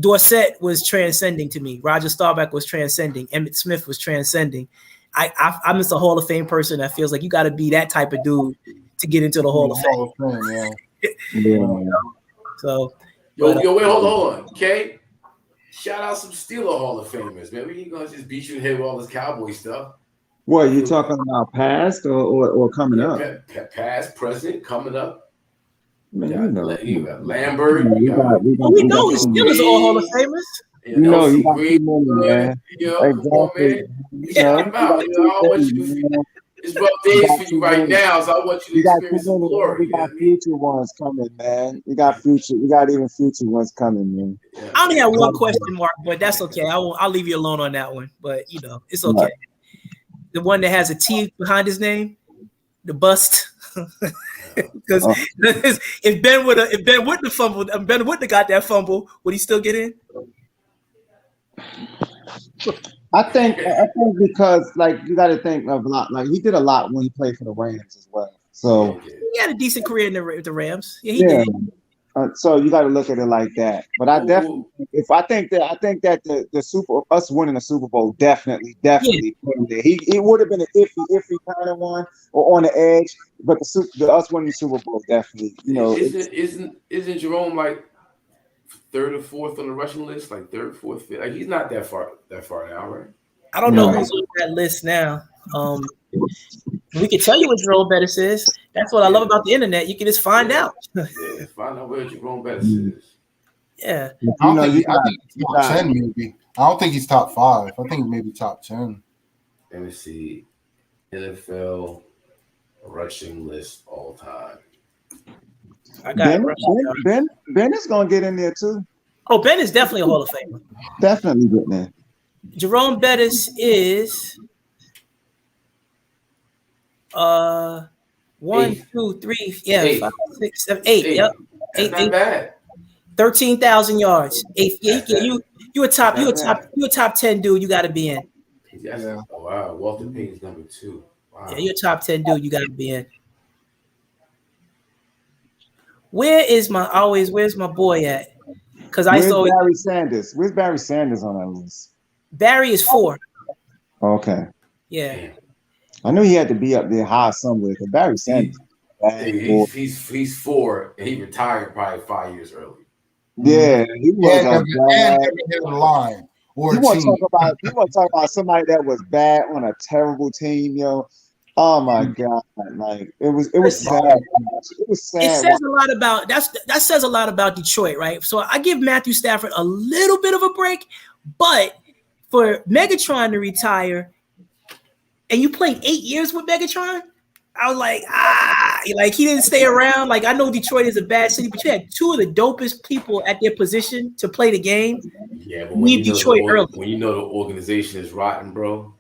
Dorsett was transcending to me. Roger Staubach was transcending. Emmitt Smith was transcending. I'm just a Hall of Fame person that feels like you got to be that type of dude to get into the Hall of Fame. So, wait, hold on. Okay, shout out some Steeler Hall of Famers, man. We ain't gonna just beat you in the head with all this Cowboy stuff. What, you talking about past or coming up? Past, present, coming up. Man, you got Lambert. We know the Steelers are all Hall of Famers. You got too many, man. Exactly. It's rough days for you right now, so I want you to experience some glory. We got future ones coming, man. We got even future ones coming, man. I only have one question mark, but that's okay. I'll leave you alone on that one. But it's okay. Right. The one that has a T behind his name, the bust. Because if Ben wouldn't have fumbled, Ben wouldn't have got that fumble, would he still get in? I think because you got to think of a lot. He did a lot when he played for the Rams as well. So he had a decent career in the Rams. Yeah, he did. So you got to look at it like that. But I definitely, I think that us winning the Super Bowl definitely. He would have been an iffy kind of one, or on the edge. But us winning the Super Bowl definitely. Isn't Jerome third or fourth on the rushing list? Third, fourth, fifth. He's not that far now, right? I don't know who's on that list now. We can tell you what Jerome Bettis is. That's what I love about the internet. You can just find out. Find out where Jerome Bettis is. Yeah. I think he's top 10 maybe. I don't think he's top 5. I think maybe top 10. Let me see. NFL rushing list all time. I got Ben is gonna get in there too. Oh, Ben is definitely a Hall of Famer. Definitely getting there. Jerome Bettis is 1, 2, 3, 5, 6, 7, 8. Yep. That's not bad. 13,000 yards. 8. You a top 10 dude. You got to be in. Oh, wow, Walter Payton's number 2. Wow. Yeah, you're a top 10 dude. You got to be in. Where's my boy at? Because I used to always, Barry Sanders? Where's Barry Sanders on that list? Barry is 4. Okay. Yeah. I knew he had to be up there high somewhere. Because Barry Sanders. He's 4, and he retired probably 5 years early. Yeah, he was and never hit a line or you a want team. to talk about somebody that was bad on a terrible team, yo. Oh my God! Like it was sad. It was sad. It says a lot about that says a lot about Detroit, right? So I give Matthew Stafford a little bit of a break, but for Megatron to retire, and you played 8 years with Megatron, I was like, like he didn't stay around. Like I know Detroit is a bad city, but you had 2 of the dopest people at their position to play the game. Yeah, but when you know the organization is rotten, bro.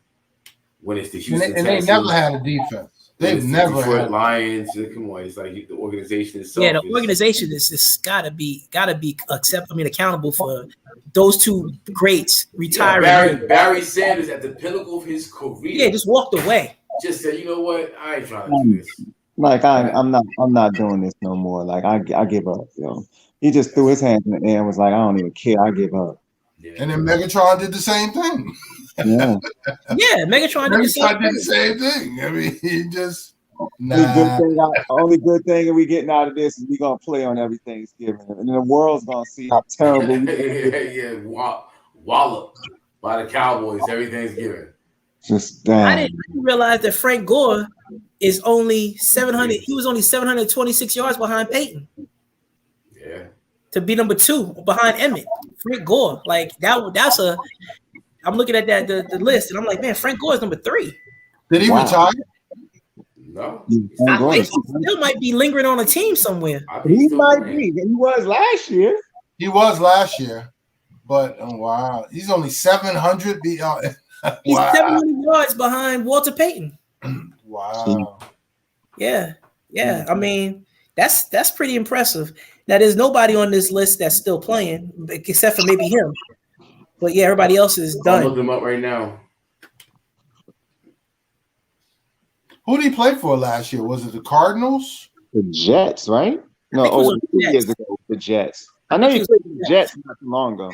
When it's the Houston and they never had a defense. They've never had Lions. Come on, it's like the organization itself. Yeah, the organization is gotta be accountable for those 2 greats retiring. Yeah, Barry Sanders at the pinnacle of his career. Yeah, just walked away. Just said, you know what? I ain't trying to do this. Like I'm not doing this no more. Like I give up, yo. He just threw his hands in the air and was like, I don't even care. I give up. Yeah. And then Megatron did the same thing. Yeah. Yeah, Megatron did the same thing. I mean, he just only good thing we getting out of this is we gonna play on every Thanksgiving, and the world's gonna see how terrible. Wallop by the Cowboys every Thanksgiving. Just damn. I didn't realize that Frank Gore is only 700. He was only 726 yards behind Peyton. Yeah. To be number 2 behind Emmett. Frank Gore, like that's a. I'm looking at that the list, and I'm like, man, Frank Gore is number 3. Did he retire? No. I think he still might be lingering on a team somewhere. He might be. He was last year. He was last year, but wow, he's only 700. He's 700 yards behind Walter Payton. Wow. Yeah. I mean, that's pretty impressive. Now, there's nobody on this list that's still playing, except for maybe him. But yeah, everybody else is done. I'll look them up right now. Who did he play for last year? Was it the Cardinals? The Jets, right? No, 2 years ago, the Jets. I know he played with the Jets not too long ago.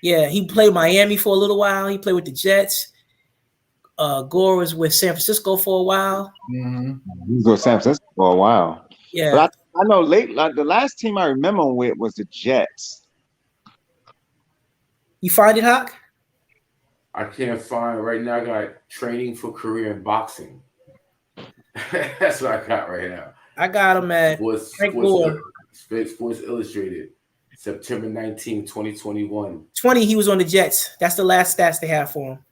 Yeah, he played Miami for a little while. He played with the Jets. Gore was with San Francisco for a while. Mm-hmm. He was with San Francisco for a while. Yeah. But I know the last team I remember him with was the Jets. You find it, Hawk? I can't find it right now. I got training for career in boxing. That's what I got right now. I got him at Sports Illustrated, September 19, 2021. 20, he was on the Jets. That's the last stats they have for him.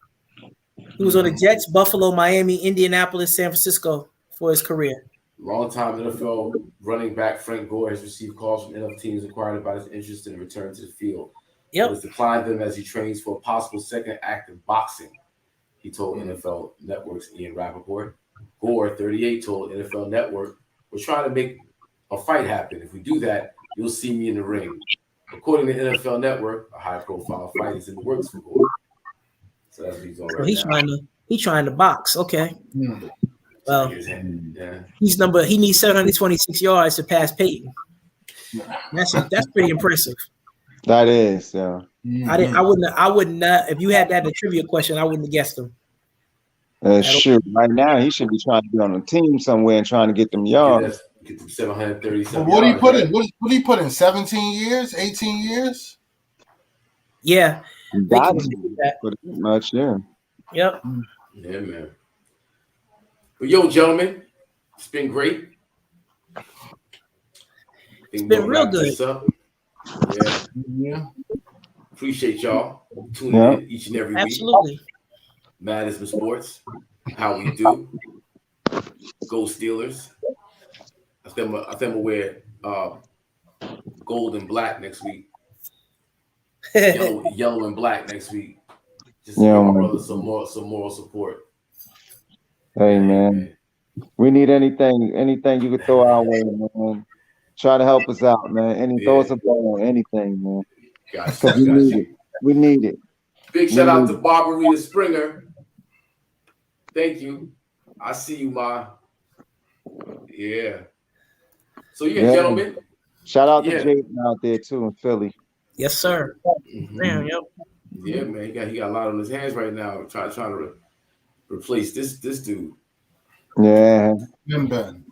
He was on the Jets, Buffalo, Miami, Indianapolis, San Francisco for his career. Longtime NFL running back Frank Gore has received calls from NFL teams inquiring about his interest in return to the field. Yep. But has declined them as he trains for a possible second act in boxing, he told NFL Network's Ian Rappaport. Gore, 38, told NFL Network, "We're trying to make a fight happen. If we do that, you'll see me in the ring." According to NFL Network, a high-profile fight is in the works for Gore. So that's what he's on right now. He's trying to box. Okay. Well, yeah. He needs 726 yards to pass Peyton. That's pretty impressive. That is, yeah. I wouldn't if you had that a trivia question, I wouldn't have guessed him. Sure. Right now, he should be trying to be on a team somewhere and trying to get them yards. Get them 737. What did he put in? What did he put in? 17 years? 18 years? Yeah. Pretty much, yeah. Yep. Yeah, man. But yo, gentlemen, it's been great. It's been real good. Yeah. Appreciate y'all tuning in each and every week. Absolutely. IZM Sports, how we do. Go Steelers. I think I'm gonna wear gold and black next week. Yellow and black next week. Just to give my brother some moral support. Hey man, we need anything you could throw our way, man. Try to help us out, man. Throw us a ball on anything, man. Gotcha. We need it. Big shout out to Barbara Rita Springer. Thank you. I see you, Ma. Yeah. So gentlemen. Shout out to Jaden out there too in Philly. Yes, sir. Damn, yep. Yeah, man, he got a lot on his hands right now, trying to replace this dude. Yeah. Ben.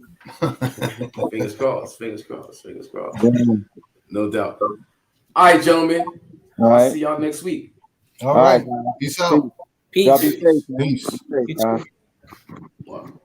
Fingers crossed. Damn. No doubt. All right, gentlemen. All I'll right. see y'all next week. All All right. right. Peace out. Y'all be Peace. safe, man. Peace. Be safe, You guys. too. Wow.